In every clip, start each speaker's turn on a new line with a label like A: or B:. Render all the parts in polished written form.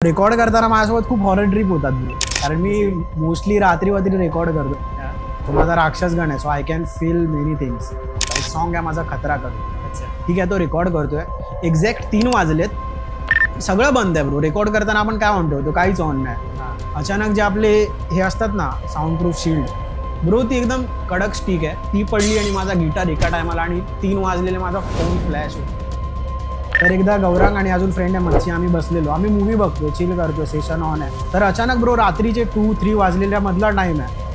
A: Record करताना माझ्यासोबत खूप हॉरर ट्रिप होतात कारण मी मोस्टली रात्री रेकॉर्ड करतो. तो माझा राक्षसगण आहे, so I can feel many things. एक सॉन्ग आहे माझा खतरा करतो, ठीक आहे, तो रेकॉर्ड करतोय. एक्झॅक्ट 3 वाजलेत, सगळं बंद आहे ब्रो. रेकॉर्ड करताना आपण काय म्हणतो, तो काहीच ऑन नाही. अचानक जे आपले हे असतात ना साऊंड प्रूफ शील्ड ब्रो, ती एकदम कडक स्टिक आहे, ती पडली आणि माझा गिटार एका टायमाला आणि 3 वाजलेले माझा फोन फ्लॅश होतो. तर एकदा गौरांग आणि अजून फ्रेंड आहे मच्छी, आम्ही बसलेलो, आम्ही मूवी बघतोय, चिल करतोय, सेशन ऑन आहे. तर अचानक ब्रो रात्रीचे 2-3 वाजलेल्या मधला टाइम आहे,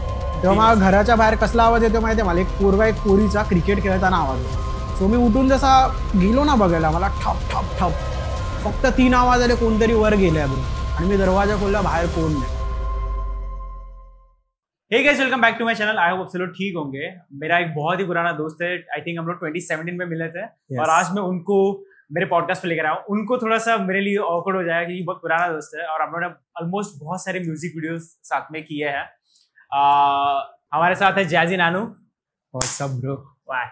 A: तेव्हा मला घराच्या बाहेर कसला आवाज येतो माहिती आहे मला, एक पोरीचा क्रिकेट खेळताना आवाज येतो. सो मी उठून जसा गेलो ना बघायला, मला ठप ठप ठप फक्त 3 आवाज आले, कोणतरी वर गेले ब्रो, आणि मी दरवाजा खोलला, बाहर कोण नहीं.
B: Hey guys, welcome back to my channel. I hope सब लोग ठीक होंगे. मेरा एक बहुत ही पुराना दोस्त है, आई थिंक हम लोग 2017 में मिले थे. और आज मैं उनको मेरे पॉडकास्ट पे लेकर आया हूँ. उनको थोड़ा सा मेरे लिए ऑकवर्ड हो जाएगा क्योंकि बहुत पुराना दोस्त है और हम लोगों ने ऑलमोस्ट बहुत सारे म्यूजिक वीडियोस साथ में किए हैं. हमारे साथ है Jazzy Nanu.
A: What's up bro.
B: वाह.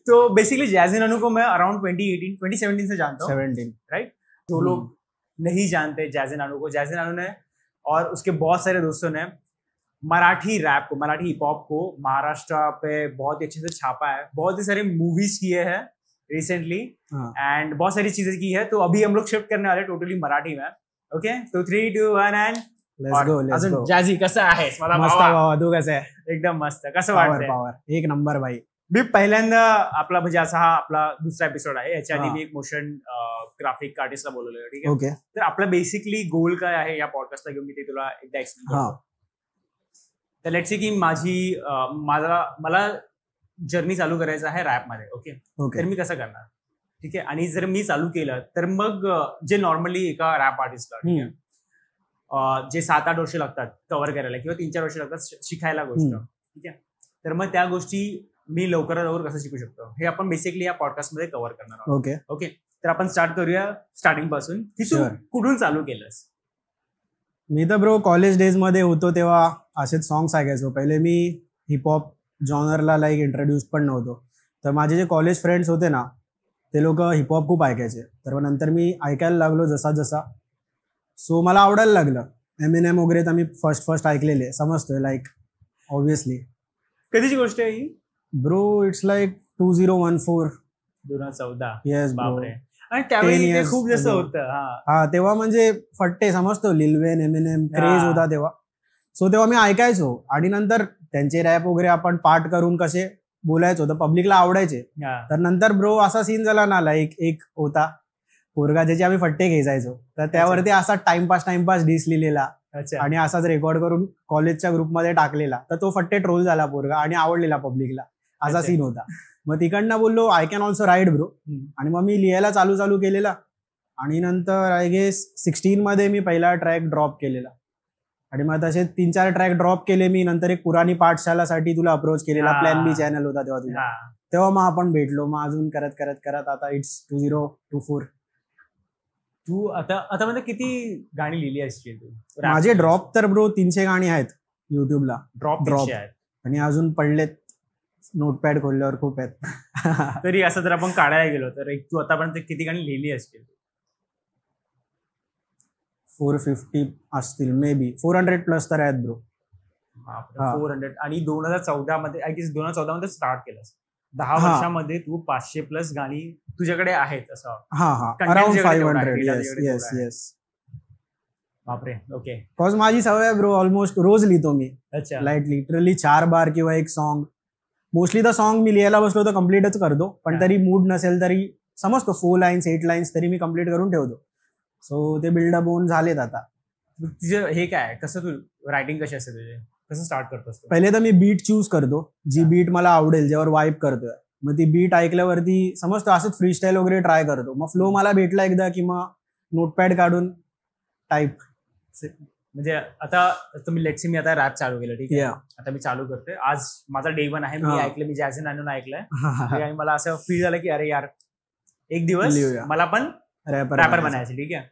B: तो बेसिकली जैजी नानू को मैं अराउंड 2017 से जानता हूँ.
A: 17
B: राइट. जो लोग नहीं जानते जैजी नानू को, जैजी नानू ने और उसके बहुत सारे दोस्तों ने मराठी रैप को, मराठी हिप हॉप को महाराष्ट्र पे बहुत ही अच्छे से छापा है. बहुत ही सारे मूवीज किए हैं रिसेंटली एंड बहुत सारी चीजें की है. तो अभी हम लोग शिफ्ट करने वाले टोटली मराठी में. ओके, तो 3, 2, 1 एंड
A: लेट्स गो.
B: जॅझी कसा आहेस? मला
A: मस्त भावा, तू कसं आहे?
B: एकदम मस्त. कसं वाटतंय?
A: पावर एक नंबर भाई.
B: मी पहिल्यांदा आपला म्हणजे असा हा आपला दुसरा एपिसोड आहे. याच्या आधी मी एक मोशन ग्राफिक आर्टिस्टला बोलवलेलं, ठीक आहे.
A: ओके.
B: तर आपला बेसिकली गोल काय आहे या पॉडकास्टला घेऊन मी ते तुला एकदा एक्सप्लेन करतो. तर लेट्स सी की मला जर्नी चालू करायचं आहे रॅप मध्ये. ओके. तर मी कसं करणार, ठीक आहे. आणि जर मी चालू केलं तर मग जे नॉर्मली एका रॅप आर्टिस्टला, ठीक आहे, जे 7-8 वर्ष लागतात कव्हर करायला किंवा 3-4 वर्ष लागतात शिकायला गोष्ट, ठीक आहे. तर मग त्या गोष्टी मी लवकरात लवकर कसं शिकू शकतो हे आपण बेसिकली या पॉडकास्ट मध्ये कव्हर करणार आहोत.
A: Okay
B: okay. तर आपण स्टार्ट करूया स्टार्टिंग पासून की तू कुठून चालू केलंस?
A: मी तर ब्रो कॉलेज डेज मध्ये होतो तेव्हा असेच सॉंग्स ऐकायचो. पहिले मी हिपहॉप जॉनरला लाईक इंट्रोड्यूस पण नव्हतो. तर माझे जे कॉलेज फ्रेंड्स होते ना ते लोक हिपहॉप खूप ऐकायचे. तर नंतर मी ऐकायला लागलो जसा जसा, सो मला आवडायला लागलं. एमिनेम वगैरे तर मी फर्स्ट ऐकलेले, समजतोय लाईक ऑब्विसली.
B: कधीची गोष्ट आहे ही?
A: Bro it's like 2014.
B: 2014.
A: Yes bro.
B: आणि त्यावेळी ते खूप जसं होतं.
A: हा तेव्हा म्हणजे फट्टे समजतो, लिल वेन, एमिनेम क्रेज होता तेव्हा. सो तेव्हा मी ऐकायचो आणि नंतर त्यांचे रॅप वगैरे आपण पाठ करून कसे बोलायचो तर पब्लिकला आवडायचे. तर नंतर ब्रो असा सीन झाला ना, लाईक एक होता पोरगा ज्याचे आम्ही फट्टे घ्यायचो, तर त्यावरती असा टाइमपास डिस लिहिलेला आणि असाच रेकॉर्ड करून कॉलेजच्या ग्रुपमध्ये टाकलेला. तर तो फट्टे ट्रोल झाला पोरगा आणि आवडलेला पब्लिकला, असा सीन होता. मग तिकडनं बोललो I can also write bro. आणि मग मी लिहायला चालू केलेला आणि नंतर आय गेस 16 मध्ये मी पहिला ट्रॅक ड्रॉप केलेला आणि मग तसे 3-4 ट्रॅक ड्रॉप केले मी. नंतर एक पुराणी पाठशालासाठी तुला अप्रोच केलेला, प्लॅन बी चॅनल होता तेव्हा तुझा, तेव्हा मग आपण भेटलो. मग अजून करत आता इट्स 2024.
B: तू आता म्हणजे किती गाणी लिहिली असतील तू?
A: माझे ड्रॉप तर ब्रो 300 गाणी आहेत युट्यूबला.
B: ड्रॉप आहेत
A: आणि अजून पडलेत नोटपॅड खोलल्यावर खूप आहेत.
B: तरी असं जर आपण काढायला गेलो तर एक तू आतापर्यंत किती गाणी लिहिली असतील?
A: 450 असतील, मे बी 400+ तर आहेत ब्रो.
B: 400. आणि 2014 मध्ये आय गेस 2014 मध्ये स्टार्ट केलंस. 10 वर्षामध्ये तू 500+ गाणी तुझ्याकडे आहेत असं?
A: अराउंड 500. येस.
B: बापरे. ओके.
A: बिकॉज माझी सवय ब्रो, ऑलमोस्ट रोज लिहितो मी.
B: अच्छा.
A: लाईक लिटरली 4 बार किंवा एक सॉन्ग. मोस्टली तर सॉन्ग मी लिहायला बसलो तर कम्प्लीटच करतो, पण तरी मूड नसेल तरी समजतो 4 लाईन्स 8 लाईन्स तरी मी कम्प्लीट करून ठेवतो. सो ते बिल्डअप होऊन झालेत आता.
B: तुझं हे काय, कसं तू रायटिंग कशी असते तुझे, कसं स्टार्ट करतोस?
A: पहिले तर मी बीट चूज करतो, जी बीट मला आवडेल, ज्यावर वाईब करतोय. मग ती बीट ऐकल्यावरती समजतो असंच फ्रीस्टाईल वगैरे ट्राय करतो. मग फ्लो मला भेटला एकदा की मग नोटपॅड काढून टाईप.
B: म्हणजे आता तुम्ही लेट्स मी आता रॅप चालू केलं, ठीक आहे. आता मी चालू करतोय, आज माझा डे 1 आहे. मी ऐकलं, मी जॅझी नानून ऐकलंय आणि मला असं फील झालं की अरे यार एक दिवस मला पण रॅपर बनायचं, ठीक आहे.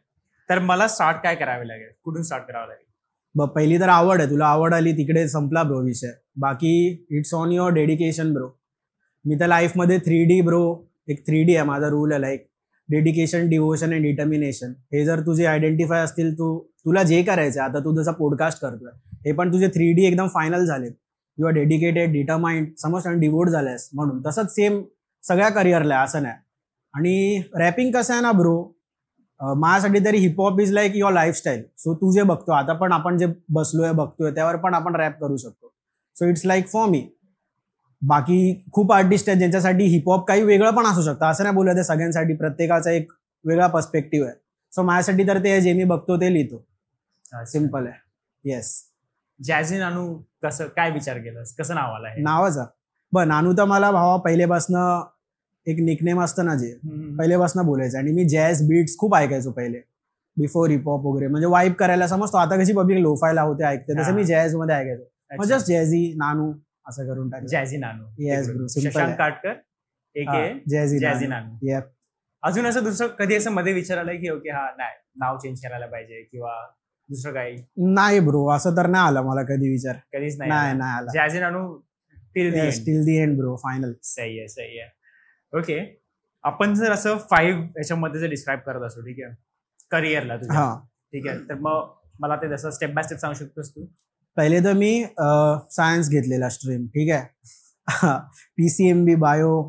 B: तर मला स्टार्ट काय करावे लागेल, कुठून स्टार्ट करावं लागेल?
A: पहिली तर आवड आहे. तुला आवड आली तिकडे संपला ब्रो विषय. बाकी it's on your dedication bro. मी तर लाईफमध्ये 3D ब्रो, एक 3D आहे माझा रूल आहे. Like dedication, devotion and determination हे जर तुझे आयडेंटिफाय असतील, तुला जे करायचं आता तू जसा पॉडकास्ट करतोय हे पण तुझे 3D एकदम फायनल झालेत, यू आर डेडिकेटेड, डिटरमाइंड, समज आणि डिवोट झाल्यास म्हणून, तसंच सेम सगळ्या करिअरला असं नाही. आणि रॅपिंग कसं आहे ना ब्रो, माझ्यासाठी तरी hiphop is like your lifestyle. So तू जे बघतो आता पण आपण जे बसलोय बघतोय त्यावर पण आपण रॅप करू शकतो. So it's like for me. बाकी खूप आर्टिस्ट आहेत ज्यांच्यासाठी हिपहॉप काही वेगळं पण असू शकतं, असं नाही बोलत आहे सगळ्यांसाठी, प्रत्येकाचा एक वेगळा पर्स्पेक्टिव्ह आहे. सो माझ्यासाठी तर ते जे मी बघतो ते लिहितो, सिम्पल आहे. येस.
B: जॅझी नानू कसं काय विचार केलास, कसं नाव आलं
A: नावाचा? नानू तर मला भावा पहिलेपासनं एक निकनेम असतं ना, जे पहिलेपासून बोलायचं. आणि मी जॅझ बीट्स खूप ऐकायचो पहिले, बिफोर हिपहॉप वगैरे, म्हणजे वाईब करायला समजतो. आता कशी पब्लिक लोफायला होते ऐकते, तसं मी जॅझ मध्ये ऐकायचो. जस्ट जॅझी नानू असं करून टाक.
B: Jazzy Nanu.
A: Yes bro,
B: Shashank Katkar Jazzy Nanu. अजून असं दुसरं कधी असं मध्ये विचार आलंय की ओके हा नाही नाव चेंज करायला पाहिजे किंवा दुसरं काही?
A: नाही ब्रो, असं तर नाही आलं मला कधी विचार,
B: कधीच नाही
A: आला.
B: Jazzy Nanu
A: till the end bro, final.
B: सही आहे. ओके, आपण जर असं 5 याच्यामध्ये जर डिस्क्राईब करत असो, ठीक आहे, करिअरला तुझ्या, ठीक आहे, तर मग मला ते जसं स्टेप बाय स्टेप सांगू शकतोस तू?
A: पहिले तर मी सायन्स घेतलेला स्ट्रीम, ठीक आहे, PCMB बायो.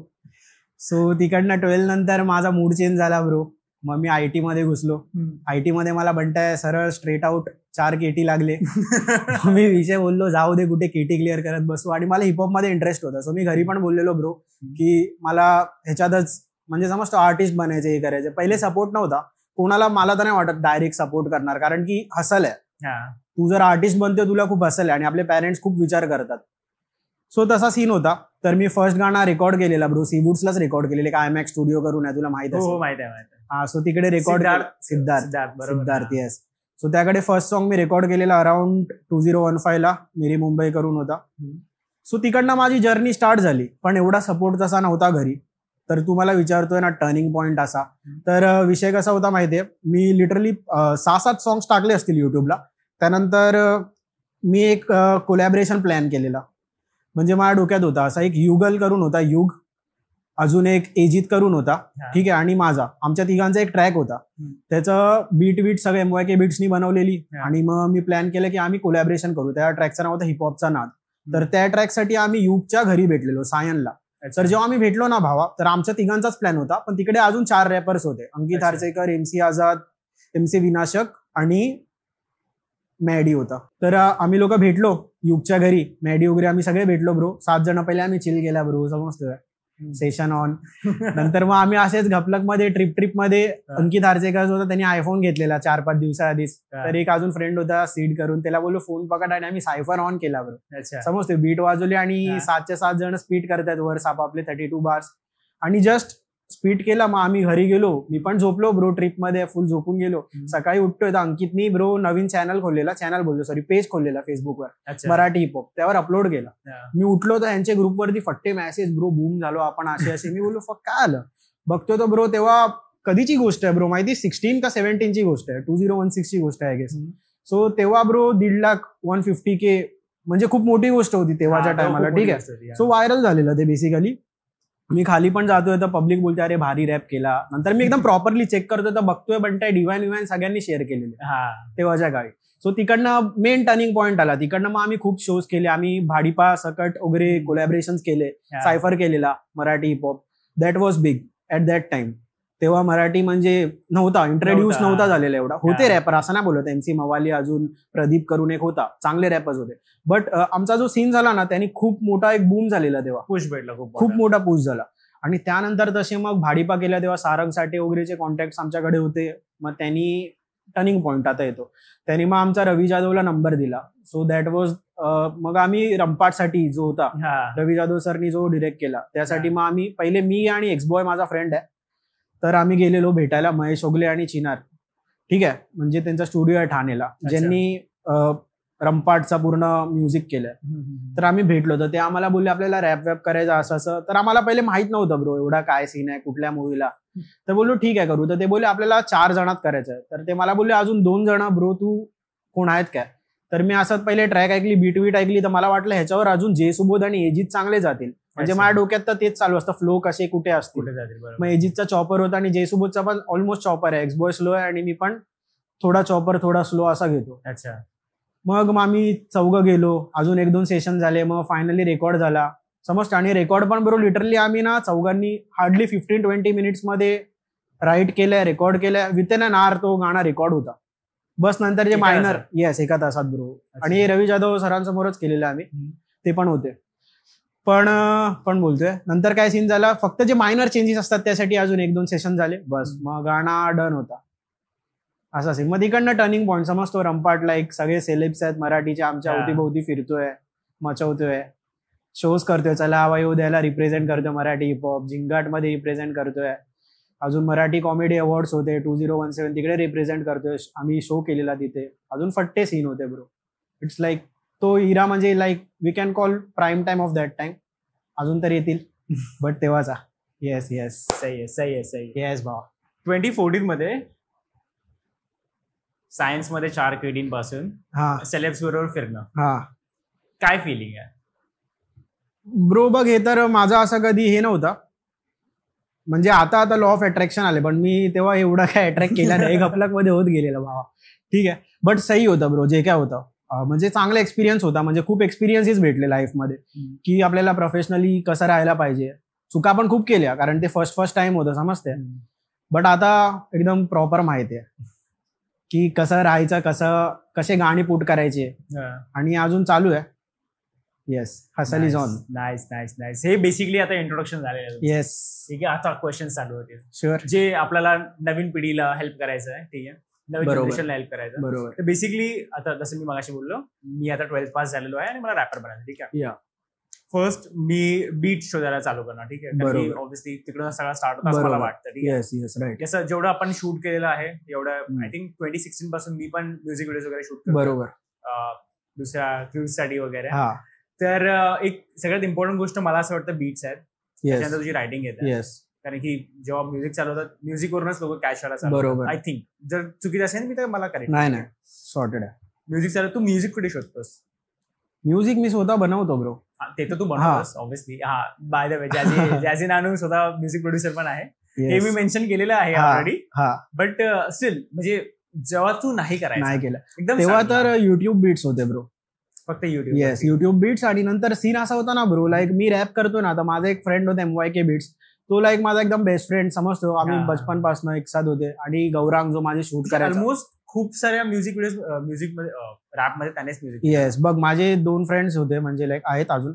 A: सो तिकडनं 12 नंतर माझा मूड चेंज झाला ब्रो. मग मी IT मध्ये घुसलो. IT मध्ये मला बनताय सरळ स्ट्रेट आउट 4 KT लागले. मी विषय बोललो जाऊ दे, कुठे KT क्लिअर करत बसू. आणि मला हिपहॉप मध्ये इंटरेस्ट होता. सो मी घरी पण बोललेलो ब्रो की मला ह्याच्यातच म्हणजे समजतो आर्टिस्ट बनायचे, हे करायचे. पहिले सपोर्ट नव्हता कोणाला, मला तर नाही वाटत डायरेक्ट सपोर्ट करणार, कारण की हसल आहे. तू जर आर्टिस्ट बनतोय तुला खूप हसल आहे आणि आपले पॅरेंट्स खूप विचार करतात. सो तसा सीन होता. तर मी फर्स्ट गाणं रेकॉर्ड केलेला ब्रो, सीवूड्सलाच रेकॉर्ड केलेले, IMAX स्टुडिओ करून आहे, तुला माहित आहे? सो तिकडे रेकॉर्ड सिद्धार्थ, येस. सो त्याकडे फर्स्ट सॉन्ग मी रेकॉर्ड केलेला अराउंड 2015 ला, मेरी मुंबई करून होता. सो तिकडनं माझी जर्नी स्टार्ट झाली. पण एवढा सपोर्ट तसा नव्हता घरी. तर तू मला विचारतोय ना टर्निंग पॉईंट असा, तर विषय कसा होता माहितीये, मी लिटरली 6-7 सॉंग्स टाकले असतील युट्यूबला. त्यानंतर मी एक कोलॅबरेशन प्लॅन केलेला. म्हणजे माझ्या डोक्यात होता असा, एक युगल करून होता, युग, अजून एक एजित करून होता, ठीक आहे, आणि माझा, आमच्या तिघांचा एक ट्रॅक होता. त्याचं बीट सगळे MYK बीट्सनी बनवलेली. आणि मग मी प्लॅन केलं की आम्ही कोलॅबरेशन करू. त्या ट्रॅकचं नाव होतं हिपहॉपचा नाद. तर त्या ट्रॅकसाठी आम्ही युगच्या घरी भेटलेलो, सायनला. तर जेव्हा आम्ही भेटलो ना भावा, तर आमच्या तिघांचाच प्लॅन होता, पण तिकडे अजून 4 रॅपर्स होते, अंकित हार्चेकर, MC आझाद, MC विनाशक आणि मॅडी होता. तर आम्ही लोक भेटलो युगच्या घरी, मॅडी वगैरे आम्ही सगळे भेटलो ब्रो. 7 जण पहिले आम्ही चिल केला ब्रो, समजतोय, सेशन ऑन. नंतर मग आम्ही असेच घपलक मध्ये ट्रिप मध्ये, अंकित हार्चेकर होता, त्यांनी आयफोन घेतलेला 4-5 दिवसाआधीच. तर एक अजून फ्रेंड होता सीड करून, त्याला बोललो फोन पकड, आणि आम्ही सायफर ऑन केला ब्रो, समजतोय, बीट वाजवली आणि 7च्या 7 जण स्पीड करतात वर्स आपापले 32 बार्स, आणि जस्ट स्पीड केला. मग आम्ही घरी गेलो, मी पण झोपलो ब्रो, ट्रिप मध्ये फुल झोपून गेलो. सकाळी उठतोय तर अंकितनी ब्रो नवीन पेज खोललेला फेसबुकवर, मराठी हिपहॉप, त्यावर अपलोड केला. मी उठलो तर यांच्या ग्रुपवरती फट्टे मेसेज, ब्रो बूम झालो आपण असे. मी बोललो फक काय आलं, बघतोय तो ब्रो, तेव्हा कधीची गोष्ट आहे ब्रो माहिती, 16 का 17ची गोष्ट आहे, 2016 ची गोष्ट आहे, गेस. सो तेव्हा ब्रो 1,50,000 म्हणजे खूप मोठी गोष्ट होती तेव्हाच्या टायमाला, ठीक आहे. सो व्हायरल झालेलं ते बेसिकली. मी खाली पण जातोय तर पब्लिक बोलते अरे भारी रॅप केला. नंतर मी एकदम प्रॉपरली चेक करतोय तर बघतोय बनताय डिवाइन सगळ्यांनी शेअर केलेले तेव्हाच्या काळी. सो तिकडनं मेन टर्निंग पॉईंट आला. तिकडनं मग आम्ही खूप शोज केले, आम्ही भाडीपा सकट वगैरे कोलॅबरेशन केले, सायफर केलेला Marathi hip hop. That was big at that time. तेव्हा मराठी म्हणजे नव्हता, इंट्रोड्यूस नव्हता झालेला एवढा. होते रॅपर, असं नाही बोलत, MC मवाली, अजून प्रदीप करून एक होता, चांगले रॅपर्स होते. बट आमचा जो सीन झाला ना, त्यांनी खूप मोठा एक बूम झालेला, तेव्हा
B: पुश भेटला,
A: खूप मोठा पुश झाला. आणि त्यानंतर तसे मग भाडीपा केल्या तेव्हा सारंग साठे वगैरेचे कॉन्टॅक्ट आमच्याकडे होते. मग त्यांनी टर्निंग पॉईंट आता येतो, त्यांनी मग आमचा रवी जाधवला नंबर दिला. सो दॅट वॉज मग आम्ही रंपाटसाठी जो होता, रवी जाधव सरनी जो डिरेक्ट केला, त्यासाठी मग आम्ही पहिले, मी आणि एक्सबॉय माझा फ्रेंड आहे, तर आम्ही गेलेलो भेटायला महेश ओगले आणि चिनार, ठीक आहे, म्हणजे त्यांचा स्टुडिओ आहे ठाणेला, ज्यांनी रंपाटचा पूर्ण म्युझिक केलंय. तर आम्ही भेटलो, तर ते आम्हाला बोलले आपल्याला रॅप वॅप करायचं असं. तर आम्हाला पहिले माहित नव्हतं ब्रो एवढा काय सीन आहे कुठल्या मूवीला. तर बोललो ठीक आहे करू. तर ते बोलले आपल्याला 4 जणात करायचं आहे. तर ते मला बोलले अजून 2 जण ब्रो तू कोण आहेत काय. तर मी असं पहिले ट्रॅक ऐकली, बीट ऐकली, तर मला वाटलं ह्याच्यावर अजून जे सुबोध आणि एजित चांगले जातील. म्हणजे माझ्या डोक्यात तर तेच चालू असतं, फ्लो कसे कुठे असतील. मग एजितचा चॉपर होता आणि जे सुबोधचा पण ऑलमोस्ट चॉपर आहे, एक्सबॉय स्लो आहे आणि मी पण थोडा चॉपर थोडा स्लो असा घेतो.
B: अच्छा.
A: मग आम्ही चौघं गेलो, अजून 1-2 सेशन झाले, मग फायनली रेकॉर्ड झाला समजतं. आणि रेकॉर्ड पण बरोबर लिटरली आम्ही ना चौघांनी हार्डली 15-20 मिनिट्समध्ये राईट केलंय, रेकॉर्ड केलंय. विथ इन एन आवर तो गाणं रेकॉर्ड होता. बस नंतर जे मायनर, येस, 1 तासात बरोबर. आणि रवी जाधव सरांसमोरच केलेलं आम्ही, ते पण होते. पण बोलतोय नंतर काय सीन झाला, फक्त जे मायनर चेंजेस असतात त्यासाठी अजून 1-2 सेशन झाले, बस मग गाणा डन होता. असा सीन. मग तिकडनं टर्निंग पॉईंट समजतो. रंपाट लाईक सगळे सेलेब्स आहेत मराठीचे, आमच्या अवतीभोवती फिरतोय, मचवतोय, शोज करतोय, चला हवा येऊ द्यायला रिप्रेझेंट करतोय मराठी हिपहॉप, झिंगाटमध्ये रिप्रेझेंट करतोय, अजून मराठी कॉमेडी अवॉर्ड्स होते 2017 तिकडे रिप्रेझेंट करतोय, आम्ही शो केलेला तिथे, अजून फट्टे सीन होते ब्रो. इट्स लाईक तो इरा म्हणजे like we can call prime time of that time. अजून तर येतील बट तेव्हाचा. येस येस,
B: सही.
A: येस भावा.
B: 2014 मध्ये सायन्स मध्ये 4 केडींपासून सेलेब्स बरोबर फिरणं, काय फिलिंग आहे
A: ब्रो? बघ, हे तर माझा असं कधी हे नव्हता. म्हणजे आता लॉ ऑफ अट्रॅक्शन आले, पण मी तेव्हा एवढा काय अट्रॅक्ट केला नाही, गपलक मध्ये होत गेलेला भावा. ठीक आहे, बट सही होतं ब्रो जे काय होतं. म्हणजे चांगला एक्सपिरियन्स होता. म्हणजे खूप एक्सपिरियन्सेस भेटले लाईफमध्ये की आपल्याला प्रोफेशनली कसं राहायला पाहिजे. चुका पण खूप केल्या, कारण ते फर्स्ट टाइम होतं समजते. बट आता एकदम प्रॉपर माहिती आहे की कसं राहायचं, कसे गाणी पुट करायचे, आणि अजून चालू आहे. Yes, hustle is on.
B: Nice. हे बेसिकली आता इंट्रोडक्शन झालेलं आहे.
A: येस,
B: ठीक आहे. आता क्वेश्चन चालू होतील
A: शुअर,
B: जे आपल्याला नवीन पिढीला हेल्प करायचं आहे. ठीक आहे, नवीन जनरेशनला हेल्प करायचं.
A: बरोबर.
B: तर बेसिकली आता जसं मी मगाशी बोललो, मी आता 12th पास झालेलो आहे आणि मला रॅपर बनायचं. ठीक आहे. फर्स्ट मी बीट शोधायला चालू करणार. ठीक आहे, ऑब्व्हियसली तिकडून सगळा स्टार्ट होता असं मला वाटतं. ठीक आहे, कसं जेवढं आपण शूट केलेलं आहे एवढं, आय थिंक 2016 पासून मी पण म्युझिक व्हिडिओज वगैरे शूट करतो.
A: बरोबर.
B: दुसऱ्या क्यूजसाठी वगैरे. तर एक सगळ्यात इम्पॉर्टंट गोष्ट मला असं वाटतं बीट्स आहेत, त्याच्यानंतर तुझी रायटिंग येते. कारण की जेव्हा म्युझिक चालवतात, म्युझिकवरूनच लोक कॅच व्हायला चालू.
A: बरोबर.
B: आय थिंक जर चुकीचं असेल मी तर मला करेक्ट.
A: नाही सॉर्टेड आहे.
B: म्युझिक चालव, तू म्युझिक कुठे शोधतोस?
A: म्युझिक मी स्वतः बनवतो ब्रो.
B: ते तर तू बनवतोस obviously. By the way, Jazzy Nanu स्वतः म्युझिक प्रोड्युसर पण आहे, हे मी मेन्शन केलेलं आहे ऑलरेडी. बट स्टील म्हणजे जेव्हा तू नाही केलं एकदम
A: तेव्हा तर युट्यूब बीट्स होते ब्रो,
B: फक्त युट्यूब.
A: Yes, YouTube beats. आणि नंतर सीन असा होता ना ब्रो, लाईक मी रॅप करतो ना, आता माझा एक फ्रेंड होता MYK बीट्स, तो लाईक माझा एकदम बेस्ट फ्रेंड समजतो. आम्ही बचपन पासून एक साथ होते. आणि गौरांग जो माझे शूट करायचा,
B: ऑलमोस्ट खूप साऱ्या म्युझिक मध्ये रॅप मध्ये त्यानेच म्युझिक.
A: येस, बघ माझे 2 फ्रेंड्स होते, म्हणजे लाईक आहेत अजून.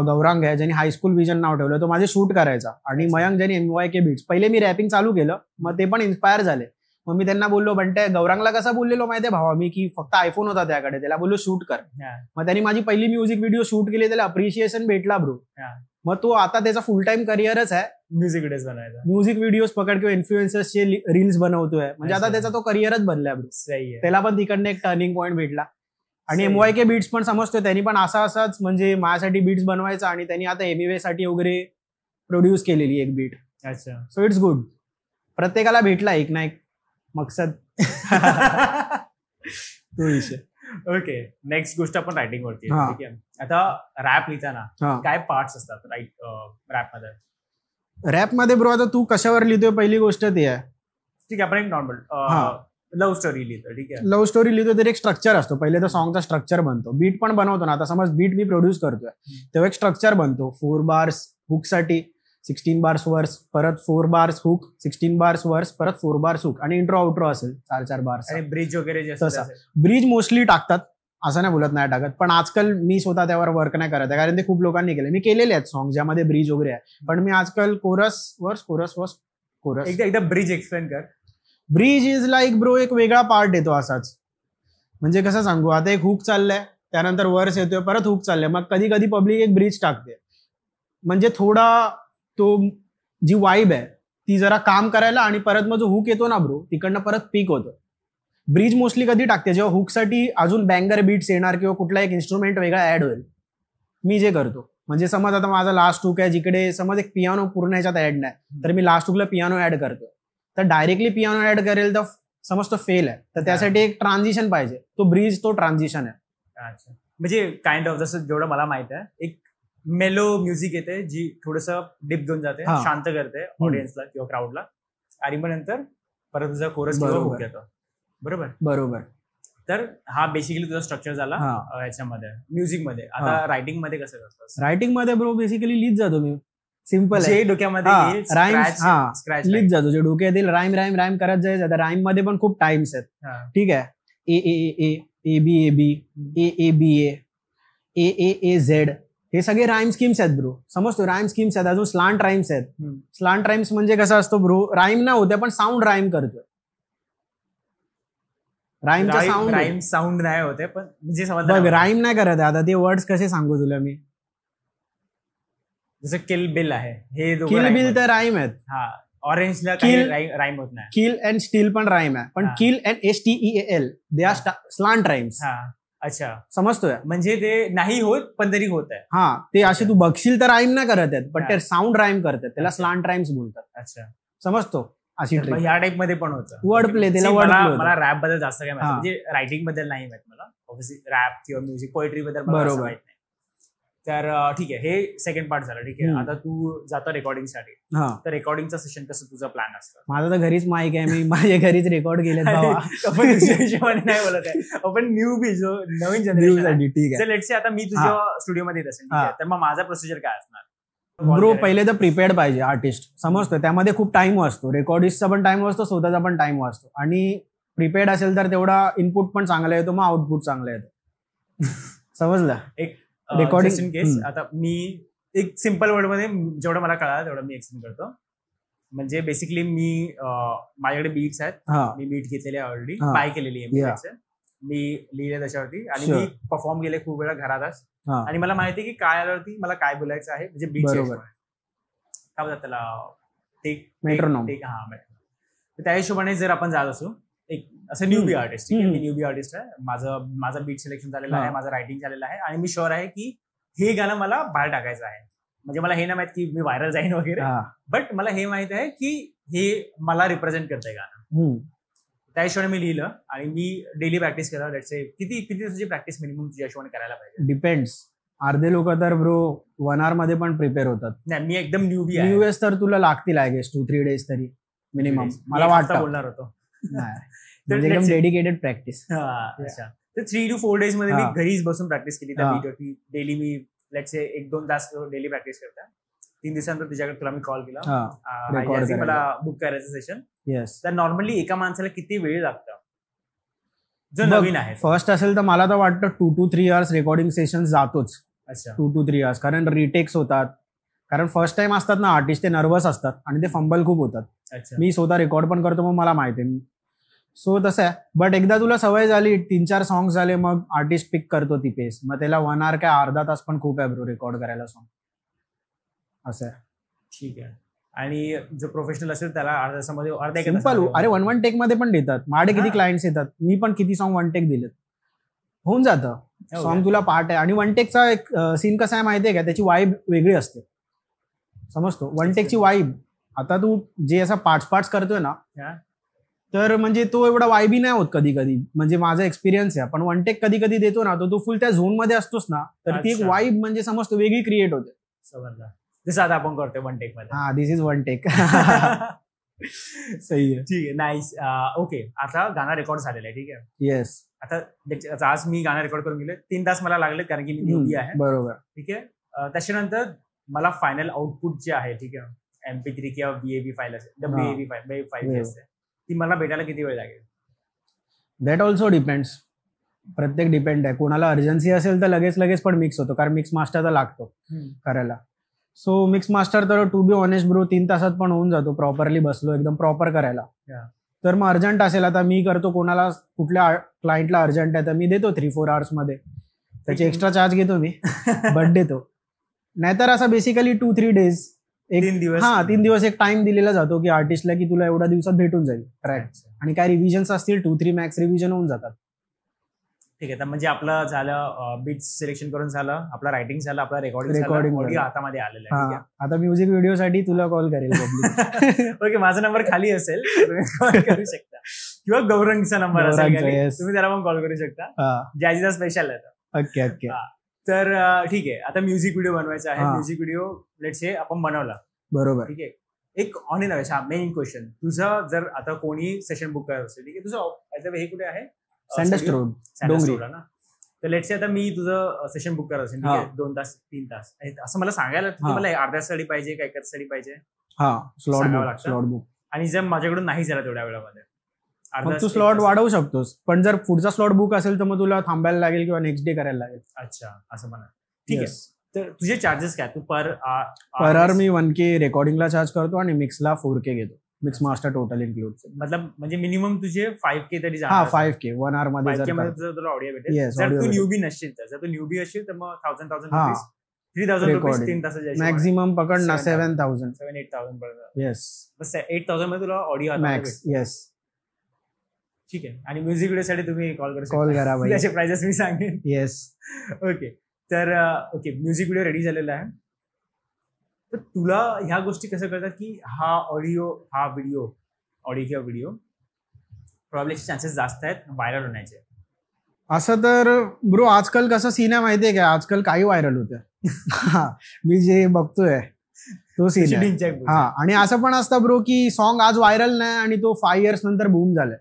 A: गौरांग आहे ज्यांनी हायस्कूल विजन नाव ठेवलं, तो माझे शूट करायचा. आणि मयंक ज्यांनी MYK बीट्स. पहिले मी रॅपिंग चालू केलं, मग ते पण इन्स्पायर झाले. मग मी त्यांना बोललो, बंटे गौरांगला कसा बोललेलो माहितीये भावा मी, की फक्त आयफोन होता त्याकडे, त्याला बोललो शूट कर. मग त्यांनी माझी पहिली म्युझिक व्हिडिओ शूट केली, त्याला अप्रिशिएशन भेटला ब्रो. मग तो आता त्याचा फुल टाइम करिअरच आहे
B: म्युझिक व्हिडिओज बनायचा.
A: म्युझिक व्हिडिओज पकड किंवा इन्फ्लुएन्सर्सचे रील्स बनवतोय. म्हणजे आता त्याचा तो करिअरच बनलाय ब्रो. त्याला पण तिकडनं एक टर्निंग पॉईंट भेटला. आणि MYK बीट्स पण समजतोय, त्यांनी पण असाच म्हणजे माझ्यासाठी बीट्स बनवायचा. आणि त्यांनी आता एमिवे साठी वगैरे प्रोड्यूस केलेली एक बीट.
B: अच्छा,
A: सो इट्स गुड. प्रत्येकाला भेटला एक ना एक मकसद. तो विषय.
B: ओके, नेक्स्ट गोष्ट आपण रायटिंग वरती. ठीक आहे, आता रॅप लिहिताना काय पार्ट्स असतात
A: रॅप मध्ये ब्रो? आता तू कशावर लिहितोय पहिली गोष्ट ते आहे.
B: ठीक आहे, आपण एक नॉर्मल लव्ह स्टोरी लिहितो. ठीक आहे,
A: लव्ह स्टोरी लिहितो तर एक स्ट्रक्चर असतो. पहिले तर सॉंगचा स्ट्रक्चर बनतो. बीट पण बनवतो ना, आता समज बीट मी प्रोड्यूस करतोय तेव्हा एक स्ट्रक्चर बनतो. 4 बार्स हुक साठी, 16 बार्स वर्स, परत 4 बार्स हुक, 16 बार्स वर्स, परत 4 बार्स हुक, आणि इंट्रो आउट्रो असेल 4 बार्स.
B: आणि ब्रिज वगैरे
A: ब्रिज मोस्टली टाकतात, असं नाही बोलत नाही टाकत, पण आजकाल मी स्वतः त्यावर वर्क नाही करत आहे, कारण ते खूप लोकांनी केले. मी केलेले आहेत सॉंग ज्यामध्ये ब्रिज वगैरे आहे, पण मी आजकाल कोरस वर्स.
B: एकदा ब्रिज एक्सप्लेन कर.
A: ब्रिज इज लाईक ब्रो एक वेगळा पार्ट येतो असाच. म्हणजे कसं सांगू, आता एक हुक चाललंय, त्यानंतर वर्स येतोय, परत हुक चाललंय, मग कधी कधी पब्लिक एक ब्रिज टाकते. म्हणजे थोडा तो जी वाईब आहे ती जरा काम करायला, आणि परत मग जो हुक येतो ना ब्रो तिकडनं परत पीक होतो. ब्रिज मोस्टली कधी टाकते जेव्हा हुकसाठी अजून बँगर बीट्स येणार किंवा कुठला एक इन्स्ट्रुमेंट वेगळा ऍड होईल. मी जे करतो म्हणजे समज आता माझा लास्ट हुक आहे, जिकडे समज एक पियानो पूर्ण ह्याच्यात ऍड नाही, तर मी लास्ट हुकला पियानो ऍड करतो. तर डायरेक्टली पियानो ऍड करेल तर समज तो फेल आहे, तर त्यासाठी एक ट्रान्झिशन पाहिजे. तो ब्रिज तो ट्रान्झिशन आहे.
B: अच्छा, म्हणजे काइंड ऑफ जसं जेवढं मला माहित आहे, एक मेलो म्युझिक येते जी थोडस डिप घेऊन जाते, शांत करते ऑडियन्सला किंवा क्राऊडला, आणि मग नंतर परत तुझा कोरस किंवा हुक येतो. बरोबर
A: बरोबर.
B: तर हा बेसिकली तुझा स्ट्रक्चर झाला याच्यामध्ये म्युझिक मध्ये. आता रायटिंग मध्ये कसं करतोस?
A: रायटिंग मध्ये ब्रो बेसिकली लिहित जातो मी. सिम्पल आहे.
B: जे डोक्यामध्ये
A: स्क्रॅच लिहित जातो, जे डोक्यात येईल राईम करत जायचं. आता राईम मध्ये पण खूप टाइम्स आहेत. ठीक आहे. A B A B A B A Z, हे सगळे राईम स्कीम्स आहेत ब्रो. समजतो? राईम स्कीम्स आहेत. अजून स्लांट राईम्स आहेत. स्लांट राईम्स म्हणजे कसं असतो ब्रो, राईम नाही होते पण साऊंड राईम करतोय.
B: राईम साऊंड नाही होते पण म्हणजे
A: बघ, राईम नाही करत. आता ते वर्ड्स कसे सांगू तुला मी?
B: जसं किल बिल आहे, हे
A: किल बिल तर राईम आहेत.
B: ऑरेंजला राईम होत नाही.
A: किल अँड स्टील पण राईम आहे, पण kill and STEAL they are slant rhymes.
B: अच्छा,
A: समजतोय?
B: म्हणजे ते नाही होत पण तरी होत आहे.
A: ते असे तू बघशील तर राईम नाही करत आहेत, पण ते साऊंड राईम करतात. त्याला स्लांट राईम्स बोलतात.
B: अच्छा,
A: समजतो? अशी
B: ह्या टाइप मध्ये पण होतं
A: वर्ड प्ले.
B: मला रॅप बद्दल जास्त काय माहिती, म्हणजे रायटिंग बद्दल नाही माहित मला. ऑब्व्हियसली रॅप किंवा म्युझिक पोएट्री बद्दल मला माहित नाही. तर ठीक आहे, हे सेकंड पार्ट झालं. ठीक आहे, आता तू जातो रेकॉर्डिंगसाठी. तर रेकॉर्डिंगचं सेशन कसं तुझं प्लॅन असतं?
A: माझं तर घरीच माईक आहे, मी माझ्या घरीच रेकॉर्ड केले.
B: आपण नाही बोलत आहे, आपण न्यू जो नवीन जनरेशन. ठीक आहे, लेट्स से आता मी तुझ्या स्टुडिओमध्ये येत असेल, तर मग माझा प्रोसिजर काय असणार?
A: ब्रो, पहिले तर प्रिपेअर्ड पाहिजे आर्टिस्ट. समजतो? त्यामध्ये खूप टाइम वाचतो. रेकॉर्डिस्टचा पण टाइम वाचतो, स्वतःचा पण टाइम वाचतो. आणि प्रिपेअर्ड असेल तर तेवढा इनपुट पण चांगला येतो, मग आउटपुट चांगला येतो. समजलं?
B: एक रेकॉर्डिंग केस, आता मी एक सिम्पल वर्ड मध्ये जेवढं मला कळालं तेवढं मी एक्सप्लेन करतो. म्हणजे बेसिकली मी माझ्याकडे बीट्स आहेत, मी बीट घेतलेले आहे ऑलरेडी, बाय केलेली आहे मी लिहिले त्याच्यावरती, आणि मी परफॉर्म केले खूप वेळा घरातच. आणि मला माहिती आहे की काय आल्यावरती मला काय बोलायचं आहे, म्हणजे बीट काय बोलतात त्याला,
A: मेट्रोनॉम.
B: त्या हिशोबाने जर आपण जात असू, एक असं न्यूबी आर्टिस्ट, ठीक आहे, मी न्यूबी आर्टिस्ट आहे, माझं बीट सिलेक्शन झालेलं आहे, माझं रायटिंग झालेलं आहे, आणि मी शुअर आहे की हे गाणं मला बाहेर टाकायचं आहे. म्हणजे मला हे नाही माहित की मी व्हायरल जाईन वगैरे, बट मला हे माहित आहे की हे मला रिप्रेझेंट करतंय गाणं. त्या हिशोबाने मी लिहिलं आणि मी डेली प्रॅक्टिस केलं. लेट्स से किती तुझी प्रॅक्टिस मिनिमम तुझ्या हिशोबाने करायला पाहिजे?
A: डिपेंड्स. अर्धे लोक तर ब्रो 1 hour मध्ये पण प्रिपेअर होतात.
B: नाही, मी एकदम न्यूबी आहे.
A: न्यूएस तर तुला लागतील आय गेस 2-3 days तरी मिनिमम, मला वाटतं.
B: बोलणार होतो
A: म्हणजे एकदम डेडिकेटेड प्रॅक्टिस.
B: अच्छा, तर 3 to 4 days मध्ये मी घरीच बसून प्रॅक्टिस केली त्या बीटवरती. डेली मी लेट्स से 1-2 तास डेली प्रॅक्टिस करता. 3 दिवसानंतर तुझ्याकडे तुला मी कॉल केला, मला बुक करायचं सेशन. तर नॉर्मली एका माणसाला किती वेळ लागतं जो नवीन आहे?
A: फर्स्ट असेल तर मला तर वाटतं 2 to 3 hours रेकॉर्डिंग सेशन जातोच.
B: अच्छा,
A: 2 to 3 hours, कारण रिटेक्स होतात. कारण फर्स्ट टाइम असतात ना आर्टिस्ट, ते नर्वस असतात आणि ते फंबल खूप होतात. मी स्वतः रेकॉर्ड पण करतो, मग मला माहिती आहे. सो तसं आहे. बट एकदा तुला सवय झाली, 3-4 सॉंग्स झाले, मग आर्टिस्ट पिक करतो ती पेस. मग त्याला 1 hour काय अर्धा तास पण खूप आहे ब्रो रेकॉर्ड करायला सॉंग. असं आहे.
B: ठीक आहे. आणि जो प्रोफेशनल असेल त्याला अर्ध्या तासामध्ये
A: सिंपल. अरे 1 टेक मध्ये पण देतात. माझे किती क्लायंट्स येतात, मी पण किती सॉंग 1 टेक दिलेत, होऊन जातं. सॉंग तुला पार्ट आहे. आणि 1 टेकचा एक सीन कसा आहे माहितीये का, त्याची वाईब वेगळी असते. समजतो? 1 टेकची वाईब. आता तू जे असा पार्ट्स करतोय ना, तर म्हणजे तो एवढा वाईबी नाही होत कधी कधी. म्हणजे माझा एक्सपिरियन्स आहे. पण 1 टेक कधी कधी देतो ना, तो फुल त्या झोन मध्ये असतोस ना, तर ती एक वाईब म्हणजे समजतो वेगळी क्रिएट होते.
B: समजलं? जसं आता आपण करतोय 1 टेक मध्ये.
A: दिस इज 1 टेक. सही आहे.
B: ठीक आहे, नाईस. ओके, आता गाणं रेकॉर्ड झालेलं आहे. ठीक आहे.
A: येस.
B: आता आज मी गाणं रेकॉर्ड करून गेले, 3 तास मला लागले कारण की मी न्यूबी आहे.
A: बरोबर.
B: ठीक आहे. त्याच्यानंतर मला फायनल आउटपुट जे आहे, ठीक आहे, MP3 किंवा WAV फाईल असेल, WAV फाईल असते, ती मला भेटायला किती वेळ लागेल?
A: That also depends. प्रत्येक डिपेंड आहे. कोणाला अर्जन्सी असेल तर लगेच पण मिक्स होतो, कारण मिक्स मास्टर तर लागतो करायला. सो मिक्स मास्टर तर टू बी ऑनेस्ट ब्रो 3 तासात पण होऊन जातो, प्रॉपरली बसलो एकदम प्रॉपर करायला. तर मग अर्जंट असेल, आता मी करतो, कोणाला कुठल्या क्लायंटला अर्जंट आहे तर मी देतो 3-4 hours मध्ये. त्याचे एक्स्ट्रा चार्ज घेतो मी, बट देतो. नाहीतर असं बेसिकली 2-3 days,
B: 3 दिवस.
A: 3 दिवस एक टाइम दिलेला जातो की आर्टिस्टला की तुला एवढ्या दिवसात भेटून जाईल ट्रॅक. आणि काय रिव्हिजन्स असतील 2-3 मॅक्स रिव्हिजन होऊन जातात.
B: ठीक आहे. तर म्हणजे आपलं झालं, बीट्स सिलेक्शन करून झालं, आपलं रायटिंग झालं, आपलं रेकॉर्डिंग ऑडिओ हातामध्ये आलेलं आहे.
A: आता म्युझिक व्हिडिओसाठी तुला कॉल करेल.
B: ओके, माझा नंबर खाली असेल, तुम्ही कॉल करू शकता, किंवा गौरंगचा नंबर असेल, तुम्ही त्याला पण कॉल करू शकता. जॅझीचा स्पेशल आहे.
A: Okay okay.
B: तर ठीक आहे, आता म्युझिक व्हिडिओ बनवायचा आहे. म्युझिक व्हिडिओ लेट्स से आपण बनवला,
A: बरोबर.
B: ठीक आहे. एक ऑन इन मेन क्वेश्चन, तुझं जर आता कोणी सेशन बुक करत असेल, ठीक आहे, तुझं हे कुठे आहे?
A: सँडस्ट रोड, डोंगरी
B: ना. तर लेट्स से आता मी तुझं सेशन बुक करत असेल, ठीक आहे, 2 तास 3 तास असं मला सांगायला मला अर्ध्या तासासाठी पाहिजे का 1 तासासाठी पाहिजे?
A: Slot book.
B: आणि जर माझ्याकडून नाही झाला तेवढ्या वेळामध्ये,
A: मग तू स्लॉट वाढवू शकतोस, पण जर पुढचा स्लॉट बुक असेल तर मग तुला थांबायला लागेल किंवा नेक्स्ट डे करायला लागेल.
B: अच्छा, असं म्हणा. ठीक आहे. तर तुझे चार्जेस काय? तू पर
A: आवर मी 1K रेकॉर्डिंगला चार्ज करतो आणि मिक्सला 4K घेतो. Mix master total include.
B: मतलब म्हणजे मिनिमम तुझे 5K तरी
A: जाणार. 5K 1 hour मध्ये
B: तुला ऑडिओ भेटेल. जर तू न्यूबी नसशील तर, जर तू न्यूबी असशील तर मग 1000 ₹3,000 3 तासाचे
A: मॅक्झिमम पकड ना 7,000
B: 7,000-8,000 पर्यंत.
A: येस,
B: 8,000 मध्ये तुला ऑडिओ
A: मॅक्स. येस,
B: ठीक आहे. आणि म्युझिक व्हिडिओसाठी तुम्ही कॉल
A: करा भाई,
B: त्याचे प्राइसेस मी सांगेन.
A: येस.
B: ओके. तर ओके, म्युझिक व्हिडिओ रेडी झालेला आहे. तर तुला ह्या गोष्टी कसं कळतात की हा व्हिडिओ किंवा व्हिडिओ प्रॉब्लेमचे चान्सेस जास्त आहेत व्हायरल होण्याचे?
A: असं तर ब्रो आजकाल कसं सीन आहे माहितीये का, आजकाल काही व्हायरल होतं. मी जे बघतोय तो सीन आहे. आणि असं पण असतं ब्रो की सॉन्ग आज व्हायरल नाही आणि तो 5 years नंतर बूम झालाय.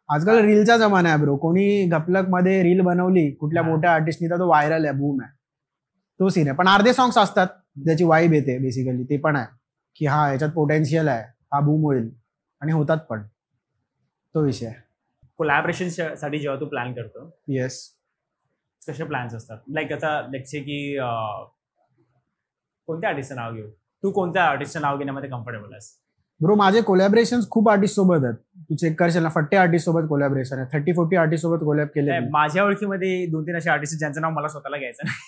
A: आजकाल रीलचा जमाना आहे ब्रो. कोणी गपलक मध्ये रील बनवली कुठल्या मोठ्या आर्टिस्टनी तर तो व्हायरल आहे, बूम आहे, तो सीन आहे. पण अर्धे सॉंग्स असतात ज्याची वाईब येते बेसिकली, ते पण आहे की हा याच्यात पोटेन्शियल आहे, हा बूम होईल, आणि होतात पण. तो विषय आहे.
B: कोलॅबरेशन साठी जेव्हा तू प्लॅन करतो,
A: येस,
B: कसे प्लॅन्स असतात? लाईक आता लेट्स से की कोणत्या आर्टिस्टचं नाव घेऊ? तू कोणत्या आर्टिस्टचं नाव घेण्यामध्ये कम्फर्टेबल आहेस?
A: ब्रो माझे कोलॅबरेशन खूप आर्टिस्ट सोबत आहेत. तू चेक करशील ना, 40 आर्टिस्ट सोबत कोलॅबरेशन आहे, 30-40 आर्टिस्ट सोबत कोलॅब केले.
B: माझ्या ओळखीमध्ये 2-3 असे आर्टिस्ट ज्यांचं नाव मला स्वतःला घ्यायचं नाही.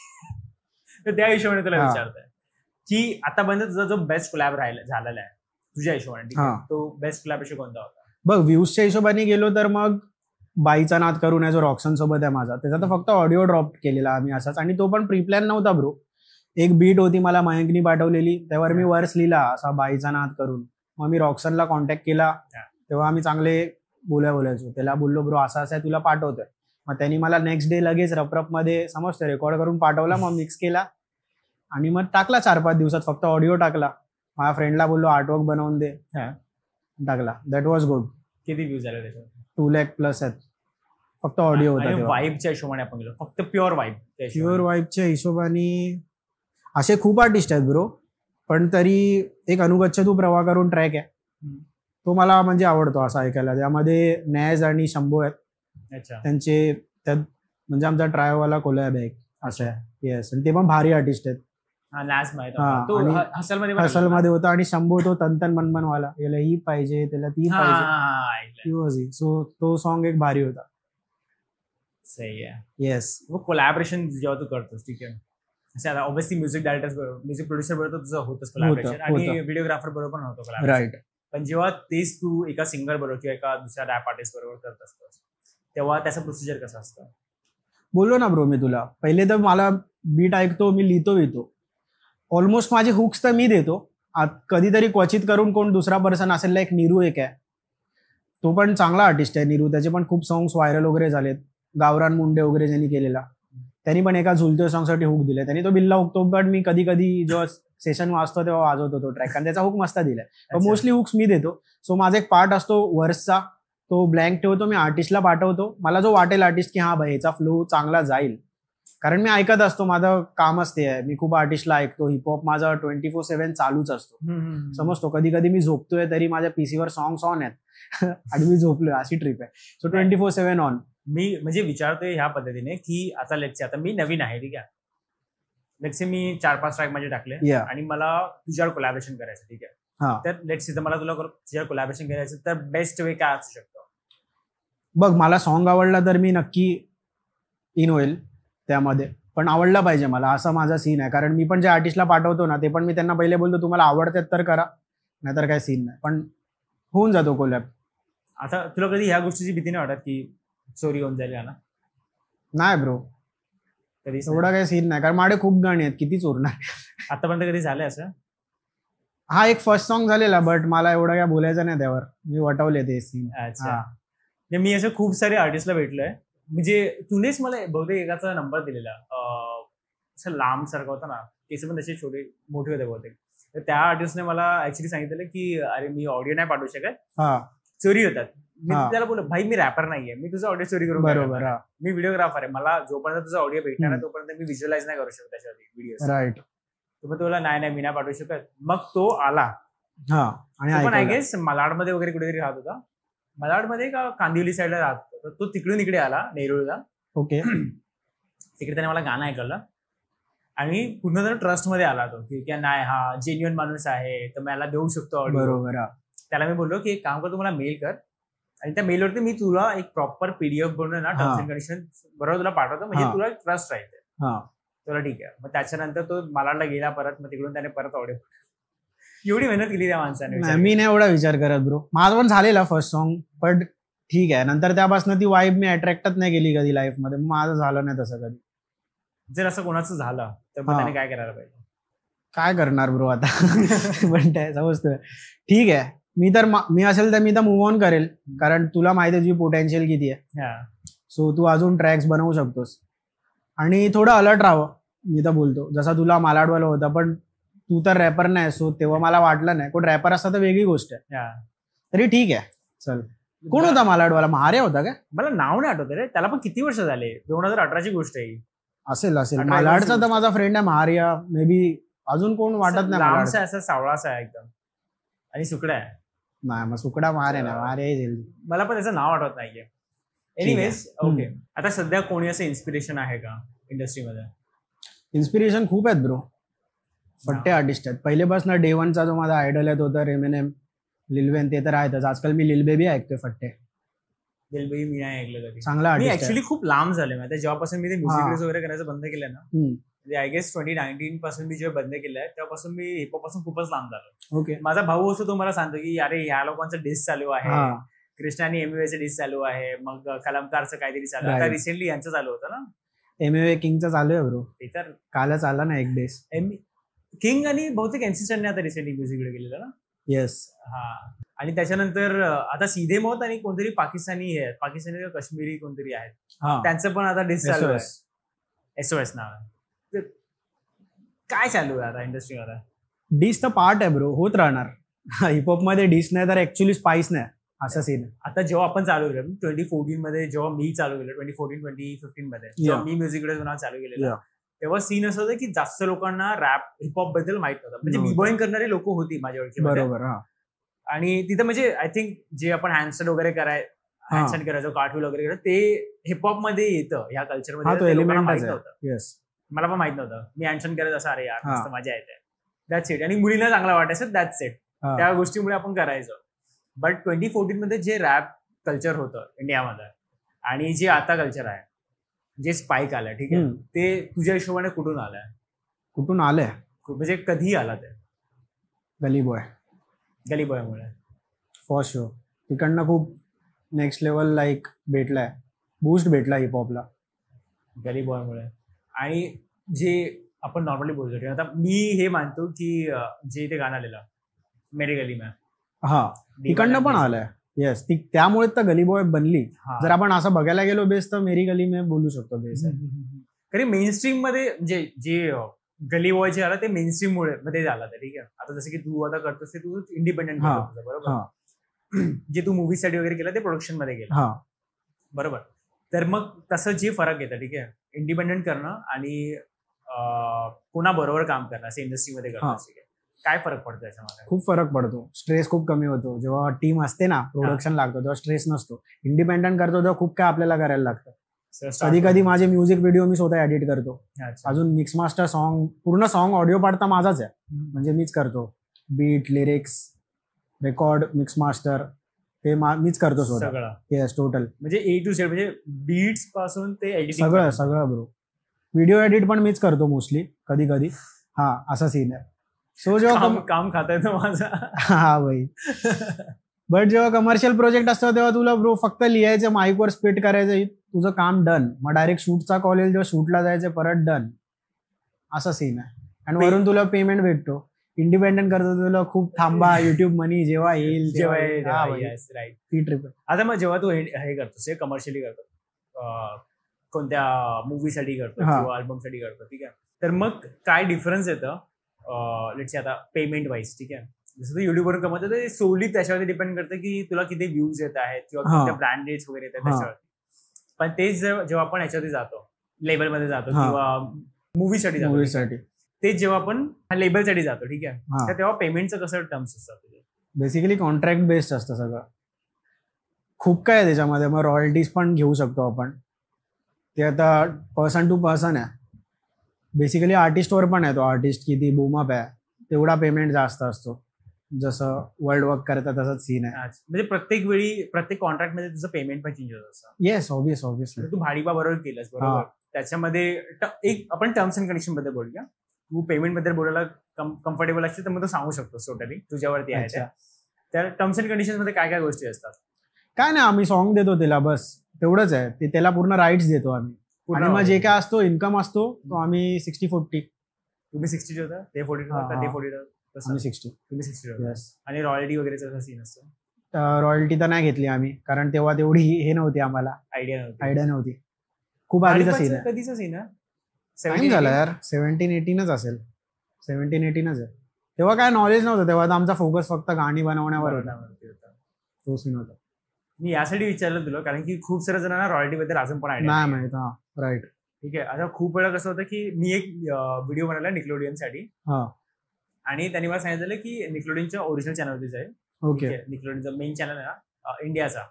B: तर त्या हिशोबाने तुला विचारतोय की आतापर्यंत तुझा जो बेस्ट कोलॅब झालेला आहे तुझ्या हिशोबाने, तो बेस्ट कोलॅबरेशन कोणता होता?
A: बघ, व्ह्यूजच्या हिशोबाने गेलो तर मग बाईचा नाद करून आहे जो रॉक्सन सोबत आहे माझा, त्याचा तर फक्त ऑडिओ ड्रॉप केलेला आम्ही असाच, आणि तो पण प्री प्लॅन नव्हता ब्रो. एक बीट होती मला मयंकनी पाठवलेली, त्यावर मी वर्स लिहिला असा बाईचा नाद करून. मग मी रॉक्सनला कॉन्टॅक्ट केला, तेव्हा आम्ही चांगले बोलायचो. त्याला बोललो ब्रो असं असं आहे, तुला पाठवतोय. मग त्यांनी मला नेक्स्ट डे लगेच रपरपमध्ये समजतं रेकॉर्ड करून पाठवला. मग मिक्स केला आणि मग टाकला 4-5 दिवसात, फक्त ऑडिओ टाकला. माझ्या फ्रेंडला बोललो आर्टवर्क बनवून दे, टाकला. That was good.
B: किती व्ह्यूज झाले त्याच्यावर?
A: 2 lakh+ आहेत. फक्त ऑडिओ होता.
B: वाईबच्या हिशोबाने आपण गेलो, फक्त प्युअर
A: वाईबच्या हिशोबाने असे खूप आर्टिस्ट आहेत ब्रो. पण तरी एक अनुगच्छतू प्रवाह करून ट्रॅक आहे, तो मला म्हणजे आवडतो असा ऐकायला. त्यामध्ये नॅज आणि शंभू आहेत. त्यांचे त्यात म्हणजे आमचा ट्रायोवाला कोलॅब आहे असं आहे. येस, आणि ते पण भारी आर्टिस्ट आहेत. हसलमध्ये होता, आणि शंभू तो तन मन वाला, याला ही पाहिजे त्याला ती पाहिजे. सो तो सॉन्ग एक भारी होता.
B: सही आहे.
A: येस.
B: कोलॅबरेशन जेव्हा तू करतोस, ठीक आहे, ऑब्व्हियसली म्युझिक डायरेक्टर बरोबर, म्युझिक प्रोड्युसर बरोबर तुझं होतंच कोलॅबरेशन, आणि व्हिडिओग्राफर बरोबर पण होतं कोलॅबरेशन. पण जेव्हा तेच तू एका सिंगर बरोबर किंवा एका दुसऱ्या रॅप आर्टिस्ट बरोबर करत असतोस, तेव्हा त्याचं प्रोसिजर कसं असतं?
A: बोललो ना ब्रो मी तुला, पहिले तर मला बीट ऐकतो, मी लिहितो. ऑलमोस्ट माझे हुक्स तर मी देतो. कधीतरी क्वचित करून कोण दुसरा पर्सन असेल, एक नीरू एक आहे, तो पण चांगला आर्टिस्ट आहे नीरू. त्याचे पण खूप सॉंग्स व्हायरल वगैरे झालेत. गावरान मुंडे वगैरे ज्यांनी केलेला, त्यांनी पण एका झुलतोय सॉंगसाठी हुक दिले. त्यांनी तो बिल्ला हुकतो, पण मी कधी जेव्हा सेशन वाजतो तेव्हा वाजवतो तो ट्रॅक, कारण त्याचा हुक मस्त दिलाय. मोस्टली हुक्स मी देतो. सो माझा एक पार्ट असतो वर्सचा, तो ब्लँक ठेवतो, मी आर्टिस्टला पाठवतो. मला जो वाटेल आर्टिस्ट की हा भाई याचा फ्लो चांगला जाईल, कारण मी ऐकत असतो, माझं कामच ते आहे. मी खूप आर्टिस्टला ऐकतो. हिपहॉप माझा 24/7 चालूच असतो. समजतो, कधी मी झोपतोय तरी माझ्या पीसीवर सॉंग्स ऑन आहेत आणि मी झोपलोय, अशी ट्रिप आहे. So 24/7 on.
B: मी म्हणजे विचारतोय ह्या पद्धतीने की आता लेट्स आता मी नवीन आहे, ठीक आहे, लेट्स मी 4-5 ट्रॅक माझे टाकले आणि मला तुझ्यावर कोलॅबरेशन करायचं, ठीक आहे, तर लेट्स मला तुझ्यावर कोलॅबरेशन करायचं, तर बेस्ट वे काय असू शकतो?
A: बघ, मला सॉन्ग आवडला तर मी नक्की इन होईल त्यामध्ये, पण आवडला पाहिजे मला, असा माझा सीन आहे. कारण मी पण जे आर्टिस्टला पाठवतो ना, ते पण मी त्यांना पहिले बोलतो तुम्हाला आवडतात तर करा, नाहीतर काय सीन नाही, पण होऊन जातो कोलॅब.
B: आता तुला कधी ह्या गोष्टीची भीती नाही वाटत की चोरी होऊन जाईल ना?
A: नाही ब्रो, कधी एवढा काही सीन नाही, कारण माझे खूप गाणी आहेत, किती चोरणार.
B: आतापर्यंत कधी झालंय असं?
A: हा एक फर्स्ट सॉन्ग झालेला, बट मला एवढं काय बोलायचं नाही त्यावर, मी वटवले ते सीन.
B: अच्छा, मी असं खूप सारे आर्टिस्टला भेटलोय म्हणजे तुनेच मला बहुतेक एकाचा नंबर दिलेला, असं लांब सारखा होता ना, केस पण तसे छोटे मोठे होते बहुतेक. तर त्या आर्टिस्टने मला ऍक्च्युली सांगितलेलं की अरे मी ऑडिओ नाही पाठवू शकत, चोरी होतात. मी त्याला बोललो भाई मी रॅपर नाहीये, मी तुझा ऑडिओ चोरी करून बरोबर, मी व्हिडिओग्राफर आहे, मला जोपर्यंत तुझा ऑडिओ भेटणार नाही तोपर्यंत मी व्हिज्युअलाइज नाही करू शकत त्याच्यावरती व्हिडिओ. राईट. मग तो बोला नाही मी नाही पाठवू शकत. मग तो आला आणि पण आय गेस मलाडमध्ये वगैरे कुठेतरी राहत होता, मलाडमध्ये का कांदिवली साईडला राहत होता. तर तो तिकडून इकडे आला नेरूळला. ओके. तिकडे त्याने मला गाणं ऐकलं आणि पूर्ण ट्रस्टमध्ये आला तो की नाही हा जेन्युअन माणूस आहे तर मला देऊ शकतो ऑडिओ. बरोबर. त्याला मी बोललो की एक काम कर, तू मला मेल कर आणि त्या मेलवरती मी तुला एक प्रॉपर पीडीएफ बनवून ना टर्म्स अँड कंडिशन बरोबर तुला पाठवतो, म्हणजे तुला ट्रस्ट राहते. तुला ठीक आहे. मग त्याच्यानंतर तो मलाडला गेला परत, मग तिकडून त्याने परत ऑडिओ. एवढी मेहनत केली त्या माणसाने. मी नाही एवढा विचार करत ब्रो, माझं पण झालेला फर्स्ट सॉन्ग, पण ठीक आहे. नंतर त्यापासून ती वाईब मी अट्रॅक्टच नाही केली कधी लाईफ मध्ये, माझं झालं नाही तसं कधी. जर असं कोणाचं झालं तर त्याने काय करायला पाहिजे? काय करणार ब्रो आता पण समजतोय. ठीक आहे, मी असेल तर मी तर मूव्ह ऑन करेल, कारण तुला माहिती आहे तुझी पोटेन्शियल किती आहे. सो तू अजून ट्रॅक्स बनवू शकतोस आणि थोडं अलर्ट राहावं. मी तर बोलतो जसा तुला मालाडवाला होता, पण तू तर रॅपर नाही, सो तेव्हा मला वाटलं नाही. कोण रॅपर असता तर वेगळी गोष्ट आहे, तरी ठीक आहे. चल, कोण होता मालाडवाला? महार्या होता का? मला नाव नाही आठवत रे, त्याला पण किती वर्ष झाले, 2018ची गोष्ट आहे. असेल मालाडचा तर माझा फ्रेंड आहे महार्या, मे बी. अजून कोण वाटत नाही. असं सावळासा आहे एकदम आणि सुकडा आहे. नाही मग सुकडा महार्या ना, महार्या मला पण त्याचं नाव आठवत नाहीये. Anyways okay. आता सध्या कोणी असं इन्स्पिरेशन आहे का इंडस्ट्रीमध्ये? इन्स्पिरेशन खूप आहेत ब्रो, फट्टे आर्टिस्ट आहेत. पहिलेपासून डे वनचा जो माझा आयडल आहे तो तर एमएनएम, लिल वेन, ते तर आहेतच. आजकाल मी लिल बेबी ऐकतोय फट्टे. लिल बेबी मी नाही ऐकलं कधी. चांगला आर्टिस्ट. ऍक्च्युअली खूप लांब झाले माहिती, जेव्हापासून मी ते म्युझिक व्हिडिओज वगैरे करायचं बंद केलं ना, आय गेस 2019 पासून मी जेव्हा बंद केलंय तेव्हापासून मी हिपहॉप पासून खूपच लांब झालो. ओके. माझा भाऊ असं तो मला सांगतो की अरे ह्या लोकांचं डिस चालू आहे, कृष्णा आणि एमयूएचं डिस चालू आहे, मग कलमकारचं काहीतरी चालू आहे. आता रिसेंटली यांचं चालू होतं ना, एमयूए किंगचं चालू आहे ब्रो. ते तर कालच आला ना एक डिस. किंग आणि बहुतेक एमसी स्टॅनने आता रिसेंटली म्युझिक व्हिडिओ केलेला ना. येस. आणि त्याच्यानंतर आता सीधे मौत आणि कोणतरी पाकिस्तानी आहेत, पाकिस्तानी काश्मीरी कोणतरी आहेत, त्यांचं पण आता डिस चालू आहे. एसओएस नाव. काय चालू आहे आता इंडस्ट्रीमध्ये? डिस तर पार्ट आहे ब्रो, होत राहणार. हिपहॉप मध्ये डिस नाही तर ऍक्च्युअली स्पाइस नाही, असं सीन. आता जेव्हा आपण चालू केलं 2014 मध्ये, जेव्हा मी चालू केलं 2014-2015 मध्ये, जेव्हा मी म्युझिक व्हिडिओ चालू केलेलं, तेव्हा सीन असं होतं की जास्त लोकांना रॅप हिपहॉप बद्दल माहित नव्हतं. म्हणजे बिबॉईंग करणारे लोक होती माझ्या ओळखी. बरोबर. आणि तिथं म्हणजे आय थिंक जे आपण हँडस्टँड वगैरे करायचो, कार्टून वगैरे करायचो, ते हिपहॉप मध्ये येतं, ह्या कल्चरमध्ये. माहित नव्हतं, मला पण माहित नव्हतं. मी हँडस्टँड करायचं असं, अरे यार मस्त मजा येते, दॅट्स इट. आणि मुलींना चांगला वाटायचं, दॅट्स इट. त्या गोष्टीमुळे आपण करायचो. बट 2014 मध्ये जे रॅप कल्चर होतं इंडियामध्ये आणि जे आता कल्चर आहे, जे स्पाइक आलंय, ठीक आहे, ते तुझ्या हिशोबाने कुठून आलंय? कुठून आलंय म्हणजे कधी आला? ते गली बॉयमुळे फॉर शुअर. तिकडनं खूप नेक्स्ट लेवल लाईक भेटलाय, बूस्ट भेटला हिपहॉपला गली बॉयमुळे. आणि जे आपण नॉर्मली बोलतो, आता मी हे मानतो की जे ते गाणं आलेलं मेरी गली में, तिकडनं पण आलंय. येस, ती त्यामुळे तर गली बॉय बनली. जर आपण असं बघायला गेलो बेस, तर मेरी गली में बोलू शकतो बेस आहे. कारण मेन स्ट्रीम मध्ये म्हणजे जे गली बॉय जे आला ते मेन स्ट्रीम मुळे मध्ये झाला. ठीक आहे, आता जसं की तू आता करतोस ते तू इंडिपेंडेंट करतोस, बरोबर. जे तू मूवीसाठी वगैरे केलं ते प्रोडक्शन मध्ये गेलं, बरोबर. तर मग तसं जे फरक येतं, ठीक आहे, इंडिपेंडेंट करणं आणि कोणाबरोबर काम करणं, असं इंडस्ट्रीमध्ये करणं, काय फरक पडतो याच्यामध्ये? खूप फरक पडतो. स्ट्रेस खूप कमी होतो. जेव्हा टीम असते ना, प्रोडक्शन लागतो, तेव्हा स्ट्रेस नसतो. इंडिपेंडेंट करतो तेव्हा खूप काय आपल्याला करायला लागतं. कधी कधी माझे म्युझिक व्हिडिओ मी स्वतः एडिट करतो. अजून मिक्स मास्टर, सॉन्ग, पूर्ण सॉन्ग ऑडिओ पाडता माझाच आहे, म्हणजे मीच करतो. Beat, lyrics, record, mix master ते मीच करतो स्वतः. Yes, total. म्हणजे ए टू झेड, म्हणजे बीट्स पासून ते एडिटिंग सगळं ब्रो. व्हिडिओ एडिट पण मीच करतो मोस्टली, कधी कधी. असा सीन आहे. सो जेव्हा काम खाता येतं माझं. भाई. बट जेव्हा कमर्शियल प्रोजेक्ट असतो तेव्हा तुला ब्रो फक्त लिहायचं, माईकवर स्पीट करायचं, तुझं काम डन. मग डायरेक्ट शूटचा कॉल, जेव्हा शूटला जायचं परत डन, असा सीन आहे. आणि वरून तुला पेमेंट भेटतो. इंडिपेंडेंट करतो तुला खूप थांबा, युट्यूब मनी जेव्हा येईल तेव्हा. ती ट्रिप. आता मग जेव्हा तू हे करतोस, कमर्शियली करतो, कोणत्या मूवीसाठी करतो किंवा अल्बमसाठी करतो, ठीक आहे. तर मग काय डिफरन्स येतं लेट्स से आता पेमेंट वाईज, ठीक आहे. जसं तू युट्यूबवरून कमवतो ते सोडली त्याच्यावरती डिपेंड करतं की तुला किती व्ह्यूज येत आहेत किंवा कोणत्या ब्रँड रेट्स वगैरे येत आहेत त्याच्यावरती. पण तेच जेव्हा आपण याच्यावरती जातो, लेबलमध्ये जातो किंवा मूवीसाठी जातो, तेच जेव्हा आपण लेबलसाठी जातो, ठीक आहे, तर तेव्हा पेमेंटचं कसं टर्म्स असतात?
A: बेसिकली कॉन्ट्रॅक्ट बेस्ड असतं सगळं. खूप काय आहे त्याच्यामध्ये. मग रॉयल्टीज पण घेऊ शकतो आपण, ते आता पर्सन टू पर्सन आहे. बेसिकली आर्टिस्टवर पण आहे, तो आर्टिस्ट किती बूमअप आहे तेवढा पेमेंट जास्त असतो. जसं वर्ल्ड वर्क करतात तसंच सीन आहे.
B: म्हणजे प्रत्येक वेळी प्रत्येक कॉन्ट्रॅक्ट मध्ये तुझं पेमेंट पण चेंज होत असतं.
A: Yes, obviously.
B: तू भाडीबा बरोबर केलंस, बरोबर. त्याच्यामध्ये एक आपण टर्म्स अँड कंडिशन बद्दल बोलूया. तू पेमेंट बद्दल बोलायला कम्फर्टेबल असते तर मग तू सांगू शकतोस टोटली तुझ्यावरती आहे. त्या टर्म्स अँड कंडिशन मध्ये काय काय गोष्टी असतात?
A: काय नाही, आम्ही सॉन्ग देतो त्याला, बस तेवढंच आहे. ते त्याला पूर्ण राईट्स देतो आम्ही, आणि मग जे काय असतो इन्कम असतो तो आम्ही 60-40.
B: तुम्ही 60 ठेवता, ते 40 ठेवता, ते 40
A: आम्ही 60.
B: तुम्ही 60 ठेवता. आणि रॉयल्टी वगैरेचा सीन असतो?
A: रॉयल्टी तर नाही घेतली आम्ही, कारण तेव्हा तेवढी हे नव्हती आम्हाला, आयडिया नव्हती. खूप आधीचा सीन आहे.
B: कधीचा सीन आहे?
A: टाइम झाला यार, 17-18 असेल. 17-18 आहे. तेव्हा काय नॉलेज नव्हतं, तेव्हा तर आमचा फोकस फक्त गाणी बनवण्यावर होता. तो सीन होता.
B: मी यासाठी विचारलं तुला कारण की खूप साऱ्या जणांना रॉयल्टी बद्दल अजून पण आयडिया
A: नाही माहित. राईट,
B: ठीक आहे. आता खूप वेळा कसं होतं की मी एक व्हिडिओ बनवला निकलोडियन साठी, आणि त्यांनी मला सांगितलं की निकलोडियनच्या ओरिजिनल चॅनलवरती जाईल. ओके, निकलोडियनचा मेन चॅनल आहे ना इंडियाचा,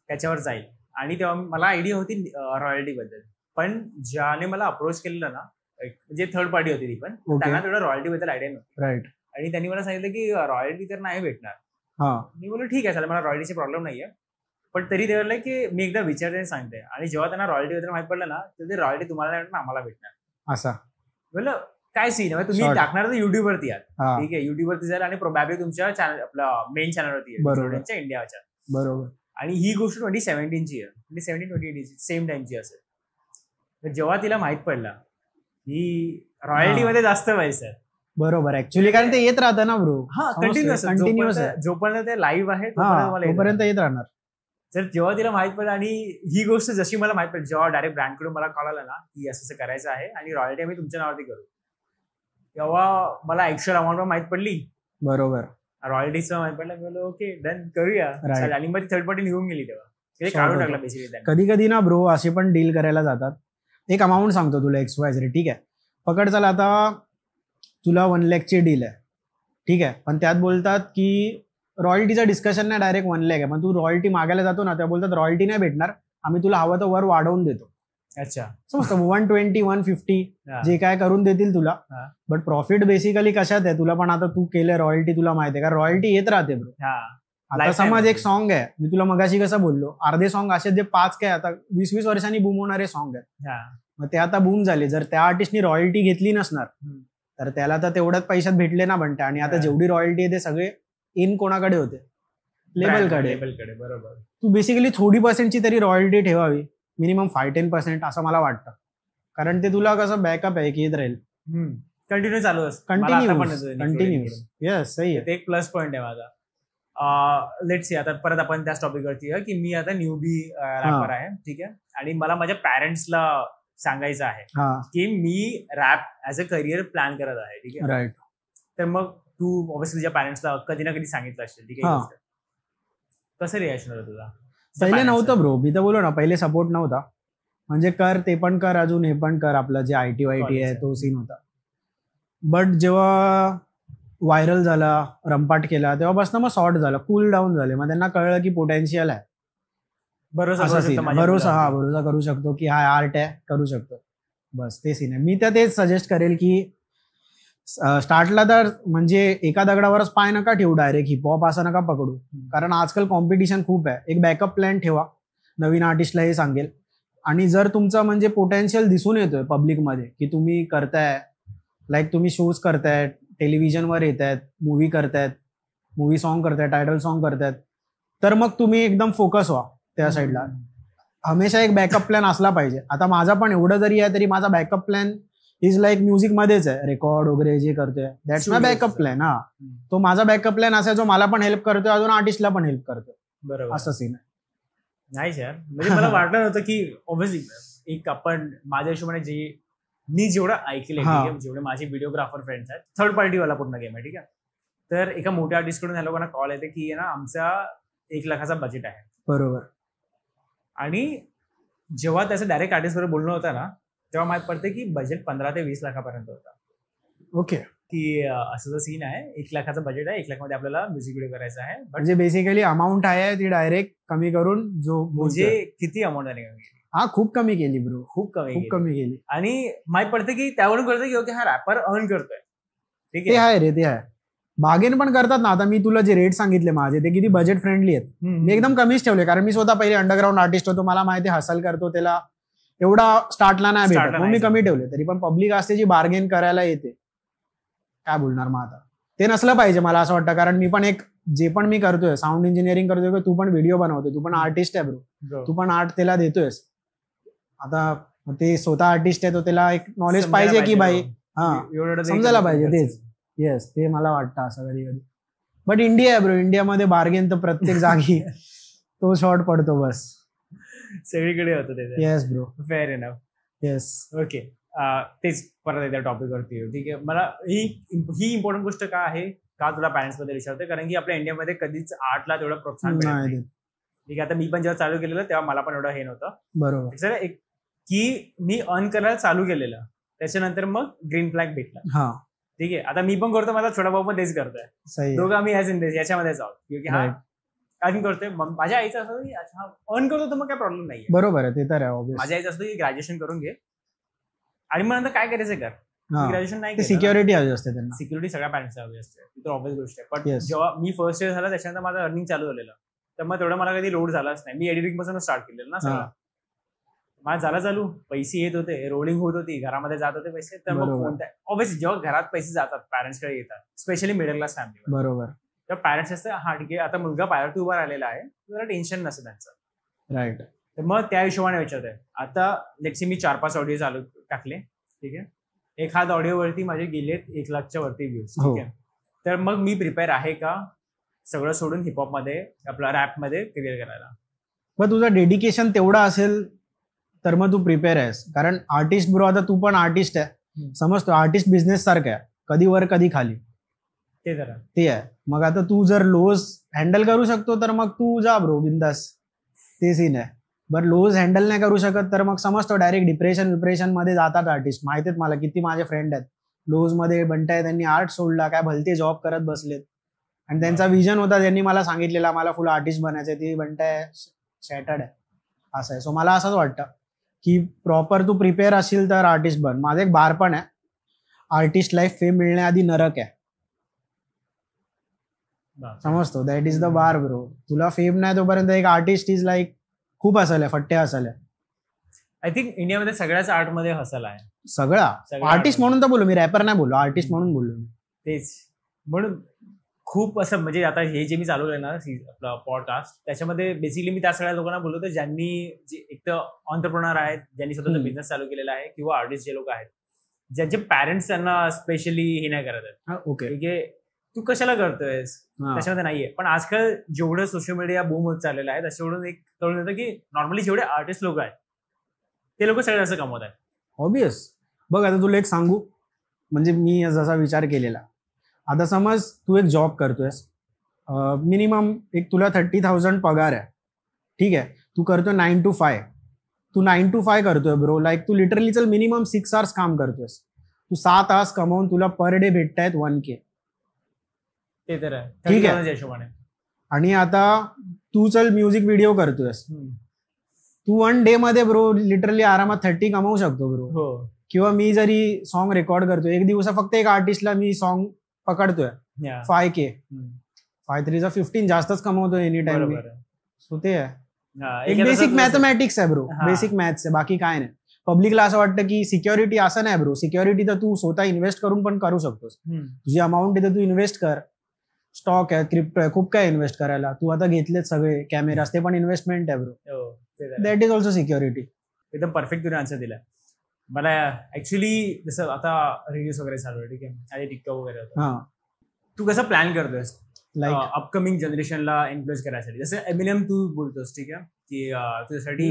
B: त्याच्यावर जाईल. आणि तेव्हा मला आयडिया होती रॉयल्टी बद्दल, पण ज्याने मला अप्रोच केलेलं ना, म्हणजे थर्ड पार्टी होती ती, पण त्यांना तेवढं रॉयल्टी बद्दल आयडिया नव्हती.
A: राईट.
B: आणि त्यांनी मला सांगितलं की रॉयल्टी तर नाही भेटणार. मी बोललो ठीक आहे, चालेल, मला रॉयल्टीचे प्रॉब्लेम नाहीये. पण तरी ते बोलले की मी एकदा विचारते सांगते. आणि जेव्हा त्यांना रॉयल्टी बद्दल माहित पडलं ना, तर ते रॉयल्टी तुम्हाला नाही भेटणार, आम्हाला भेटणार.
A: असा
B: बोललं काय सीन आहे, तुम्ही टाकणार तर युट्यूबवरती याल, ठीक आहे, युट्यूबवरती जाईल आणि प्रोबॅबली तुमच्या चॅनल आपला मेन चॅनलवरती येईल इंडियाच्या.
A: बरोबर.
B: आणि ही गोष्ट 2017ची आहे, 2017-2018 सेम टाइमची असेल. तर जेव्हा तिला माहित पडला की रॉयल्टी मध्ये जास्त पैसे आहेत,
A: बरोबर, ऍक्च्युली कारण ते येत राहतं ना ब्रो.
B: कंटिन्युअस आहे, जोपर्यंत ते लाईव्ह आहे
A: तोपर्यंत येत राहणार.
B: तर जेव्हा तिला माहित पडलं, आणि ही गोष्ट जशी मला माहित पडली, जेव्हा डायरेक्ट ब्रँडकडून मला कॉल आला ना की असं करायचं आहे आणि रॉयल्टी आम्ही तुमच्या नावावरती करू, तेव्हा मला ऍक्च्युअल अमाऊंट माहित पडली.
A: बरोबर.
B: रॉयल्टीचं माहित पडलं, मी ओके डन करूया. आणि मग ती थर्ड पार्टी निघून गेली, तेव्हा काढून टाकला बेसिकली.
A: कधी कधी ना ब्रो असे पण डील करायला जातात. एक अमाऊंट सांगतो तुला, XYZ, ठीक आहे, पकड चला आता तुला 1 लाखची डील आहे, ठीक आहे, पण त्यात बोलतात की रॉयल्टीचं डिस्कशन नाही, डायरेक्ट 1 लाख आहे. पण तू रॉयल्टी मागायला जातो ना, त्या बोलतात रॉयल्टी नाही भेटणार, आम्ही तुला हवं तर वर वाढवून देतो.
B: अच्छा,
A: समजतं, 120, 150 जे काय करून देतील तुला. बट प्रॉफिट बेसिकली कशात आहे, तुला पण आता तू केलं रॉयल्टी, तुला माहिती आहे का रॉयल्टी येत राहते ब्रो. आता समज एक सॉन्ग आहे, मी तुला मगाशी कसं बोललो, अर्धे सॉन्ग असे जे 5 काय आता 20-20 वर्षांनी बूम होणारे सॉन्ग आहेत, मग ते आता बूम झाले. जर त्या आर्टिस्टनी रॉयल्टी घेतली नसणार तर त्याला तर तेवढ्याच पैशात भेटले ना बनते. आणि आता जेवढी रॉयल्टी आहे ते सगळे इन कोणाकडे होते, लेबलकडे.
B: बरोबर.
A: तू बेसिकली थोडी पर्सेंटची तरी रॉयल्टी ठेवावी, मिनिमम 5-10% असं मला वाटतं. कारण ते तुला कसं बॅकअप आहे की येत राहील,
B: कंटिन्यू चालू असतं.
A: कंटिन्यूस. येस, सही आहे.
B: ते एक प्लस पॉईंट आहे माझा. लेट्स सी, आता परत आपण त्या टॉपिकवरती आहे की मी आता न्यूबी रॅपर आहे, ठीक आहे, आणि मला माझ्या पॅरेंट्सला सांगायचं आहे की मी rap as a career plan करत आहे, ठीक आहे.
A: राईट.
B: तर मग तू ऑब्व्हियसली तुझ्या पॅरेंट्सला कधी ना कधी सांगितलं असेल, ठीक आहे, कसं रिॲक्शन होतं तुझा?
A: पहिले नव्हतं ब्रो, मी तर बोलो ना, पहिले सपोर्ट नव्हता. म्हणजे कर, ते पण कर, अजून हे पण कर, आपलं जे IT आहे तो सीन होता. बट जेव्हा व्हायरल झाला, रंपाट केला, तेव्हापासून मग शॉर्ट झाला, कूल डाऊन झाले. मग त्यांना कळलं की पोटेन्शियल आहे, भरोसा करू शकतो की हा आर्ट आहे, करू शकतो. बस ते सीन आहे. मी तर तेच सजेस्ट करेल की स्टार्टला तर म्हणजे एका दगडावरच पाय नका ठेवू, डायरेक्ट हिपहॉप असं नका पकडू, कारण आजकाल कॉम्पिटिशन खूप आहे. एक बॅकअप प्लॅन ठेवा, नवीन आर्टिस्टला हे सांगेल. आणि जर तुमचं म्हणजे पोटेन्शियल दिसून येतोय पब्लिकमध्ये की तुम्ही करताय, लाईक तुम्ही शोज करताय, टेलिव्हिजनवर येत आहेत, मूवी करतायत, मूवी सॉन्ग करतायत, टायटल सॉन्ग करतायत, तर मग तुम्ही एकदम फोकस व्हा त्या साईडला. हमेशा एक बॅकअप प्लॅन असला पाहिजे. आता माझा पण एवढं जरी आहे तरी माझा backup plan is like music मध्येच आहे, रेकॉर्ड वगैरे जे करतोय, दॅट्स माय बॅकअप प्लॅन. तो माझा बॅकअप प्लॅन असा जो मला पण हेल्प करतोय, अजून आर्टिस्टला पण हेल्प करतोय. बरोबर, असं सीन आहे.
B: नाही यार, म्हणजे मला वाटलं नव्हतं की ऑब्व्हियसली एक आपण माझ्या हिशोबाने जे मी जेवढं ऐकलंय, ठीक आहे, जेवढे माझे व्हिडिओग्राफर फ्रेंड्स आहेत, थर्ड पार्टीवाला पूर्ण गेम आहे, ठीक आहे. तर एका मोठ्या आर्टिस्ट कडून ह्या लोकांना कॉल येते की ना आमचा 1 लाखाचा बजेट आहे. बरोबर. आणि जेव्हा त्याचं डायरेक्ट आर्टिस्ट बरोबर बोलणं होतं ना, तेव्हा माहित पडते की बजेट 15 ते 20 लाखापर्यंत होता. ओके. की असं जो सीन आहे, 1 लाखाचं बजेट आहे, 1 लाखामध्ये आपल्याला म्युझिक व्हिडिओ करायचा आहे. म्हणजे बेसिकली अमाऊंट आहे ती डायरेक्ट कमी करून जो म्हणजे किती अमाऊंट आहे कमी केली? हा, खूप कमी केली ब्रो, खूप कमी केली. आणि माहित पडते की त्यावरून कळतं की ओके हा रॅपर अर्न करतोय. ठीक आहे रे, ते आहे. बागेन पण करतात ना. आता मी तुला जे रेट सांगितले माझे ते किती बजेट फ्रेंडली आहेत. मी एकदम कमीच ठेवले, कारण मी स्वतः पहिले अंडरग्राऊंड आर्टिस्ट होतो, मला माहिती हसल करतो, त्याला एवढा स्टार्टला नाही भेटत, म्हणून मी कमी ठेवले. तरी पण पब्लिक असते जी बार्गेन करायला येते, काय बोलणार मग आता. ते नसलं पाहिजे मला असं वाटतं, कारण मी पण एक जे पण मी करतोय, साऊंड इंजिनिअरिंग करतोय, तू पण व्हिडिओ बनवतोय, तू पण आर्टिस्ट आहे ब्रो, तू पण आर्ट त्याला देतोयस. आता ते स्वतः आर्टिस्ट आहे, तो त्याला एक नॉलेज पाहिजे की बाई हा समजायला पाहिजे. तेच येस, ते मला वाटतं असं कधी कधी. बट इंडिया आहे ब्रो, इंडियामध्ये बार्गेन तर प्रत्येक जागी तो शॉर्ट पडतो, बस सगळीकडे होतं ते. Yes bro, fair enough. Yes, okay. तेच परत एकदा टॉपिकवरती. ठीक आहे, मला ही इम्पॉर्टंट गोष्ट का आहे, का तुला पॅरेंट्स मध्ये विचारते, कारण की आपल्या इंडियामध्ये कधीच आर्टला तेवढं प्रोत्साहन नाही. ठीक आहे, आता मी पण जेव्हा चालू केलेलं तेव्हा मला पण एवढं हे नव्हतं. बरोबर. सर एक की मी अर्न करायला चालू केलेलं, त्याच्यानंतर मग ग्रीन फ्लॅग भेटला. ठीक आहे, आता मी पण करतो, माझा छोटा भाऊ पण तेच करतोय, दोघं आम्ही याच्यामध्येच आहोत. क्योंकि हा अर्न करतोय. मग माझ्या आईचं असं की अर्न करतो तर मग काय प्रॉब्लेम नाही. बरोबर आहे, ते तर आहे. माझ्या आईचं असतं की ग्रॅज्युएशन करून घे आणि मग नंतर काय करायचं कर. ग्रॅज्युएशन नाही, सिक्युरिटी हवी असते त्यांना. सिक्युरिटी सगळ्या पॅरेंट्सला हवी असते, ती तर ऑब्व्हियस गोष्ट आहे. पण जेव्हा मी फर्स्ट इयर झाला त्याच्यानंतर माझं अर्निंग चालू झालेलं, तर मग तेवढं मला कधी लोड झालाच नाही. मी एडिटिंग पासून स्टार्ट केलेलं ना सगळं. माझं झाला चालू, पैसे येत होते, रोलिंग होत होती, घरामध्ये जात होते पैसे. तर मग कोणत्या ऑब्व्हियसली जेव्हा घरात पैसे जातात पॅरेंट्सकडे येतात, स्पेशली मिडल क्लास फॅमिली, बरोबर, तर पॅरेंट्स असतं हा ठीक आहे आता मुलगा पायावरती उभा राहिलेला आहे, जरा टेन्शन नसतं त्यांचं. राईट. तर मग त्या हिशोबाने विचारतोय. आता लेट्स से मी 4-5 ऑडिओ चालू टाकले, ठीक आहे, एखाद ऑडिओवरती माझे गेलेत 1 लाखच्या वरती व्ह्यूज. ठीक आहे, तर मग मी प्रिपेअर आहे का सगळं सोडून हिपहॉप मध्ये आपला रॅप मध्ये करिअर करायला? मग तुझं डेडिकेशन तेवढं असेल तर मग तू प्रिपेअर आहेस. कारण आर्टिस्ट ब्रो, आता तू पण आर्टिस्ट आहे, समजतो आर्टिस्ट बिझनेस सारखं आहे, कधी वर कधी खाली, ते आहे. मग आता तू जर लोज हँडल करू शकतो तर मग तू जा ब्रो बिंदास, ते सीन आहे. बरं लोज हँडल नाही करू शकत तर मग समजतो डायरेक्ट डिप्रेशन मध्ये जातात आर्टिस्ट. माहिती आहेत मला, किती माझे फ्रेंड आहेत लोज मध्ये बनताय, त्यांनी आर्ट सोडला, काय भलते जॉब करत बसलेत, आणि त्यांचा विजन होता, त्यांनी मला सांगितलेला मला फुल आर्टिस्ट बनायचंय, ती बनताय शॅटर्ड आहे, असं आहे. सो मला असंच वाटतं की प्रॉपर तू प्रिपेअर असेल तर आर्टिस्ट बन. माझं एक बार पण आहे, आर्टिस्ट लाईफ फेम मिळण्याआधी नरक आहे, समजतो. That is the bar bro. तुला फेम नाही तोपर्यंत एक आर्टिस्ट इज लाईक खूप हसल आहे, फट्टे हसल आहे. आय थिंक इंडियामध्ये सगळ्याच आर्टमध्ये हसल आहे, सगळा आर्टिस्ट म्हणून तर बोललो मी, रॅपर नाही बोललो, आर्टिस्ट म्हणून बोललो मी. तेच म्हणून खूप असं म्हणजे आता हे जे मी चालवलंय ना आपलं पॉडकास्ट, त्याच्यामध्ये बेसिकली मी त्या सगळ्या लोकांना बोलतो ज्यांनी जे एक तर ऑन्टरप्रेनर आहेत, ज्यांनी स्वतःचा बिझनेस चालू केलेला आहे, किंवा आर्टिस्ट जे लोक आहेत ज्यांचे पॅरेंट्स त्यांना स्पेशली हे नाही करत आहेत. ओके, ठीक आहे, तू कशाला करतोयस, त्याच्यामध्ये नाहीये. पण आजकाल जेवढं सोशल मीडिया बूम होत चाललेलं आहे त्याच्यावरून एक कळून येतं की नॉर्मली जेवढे आर्टिस्ट लोक आहेत ते लोक सगळे असं कमवत आहेत. ऑब्वियस. बघ आता तुला एक सांगू, म्हणजे मी जसा विचार केलेला, आता समज तू एक जॉब करतोयस, मिनिमम एक तुला 30,000 पगार आहे, ठीक आहे, तू करतोय 9 to 5, तू 9 to 5 करतोय ब्रो, लाईक तू लिटरली चल मिनिमम 6 hours काम करतोयस, तू 7 तास कमावून तुला पर डे भेटतायत 1K. ते तर आहे, ठीक आहे. आणि आता तू चल म्युझिक व्हिडिओ करतोयस, तू 1 day मध्ये ब्रो लिटरली आरामात 30 कमावू शकतो ब्रो. किंवा मी जरी सॉन्ग रेकॉर्ड करतोय, एक दिवसा फक्त एक आर्टिस्टला मी सॉन्ग पकडतोय 5K, 5-3 15 जास्तच कमवतोय एनी टाइम. सो ते आहे, एक बेसिक मॅथमॅटिक्स आहे ब्रो, बेसिक मॅथ्स आहे, बाकी काय नाही. पब्लिकला असं वाटतं की सिक्युरिटी, असं नाही ब्रो. सिक्युरिटी तर तू स्वतः इन्व्हेस्ट करून पण करू शकतोस. तुझी अमाऊंट तिथे तू इन्व्हेस्ट कर, स्टॉक आहे, क्रिप्टो आहे, खूप काय इन्व्हेस्ट करायला. तू आता घेतलेत सगळे कॅमेराज, ते पण इन्व्हेस्टमेंट आहे bro. That is also security. एकदम परफेक्ट तुम्ही आन्सर दिला. मला ऍक्च्युली जसं आता रिल्स वगैरे चालू आहे, ठीक आहे, आणि टिकटॉक वगैरे होतं, तू कसं प्लॅन करतोयस अपकमिंग जनरेशनला इन्फ्लुएन्स करायसाठी? जसं एमिनेम तू बोलतोस, ठीक आहे, की तुझ्यासाठी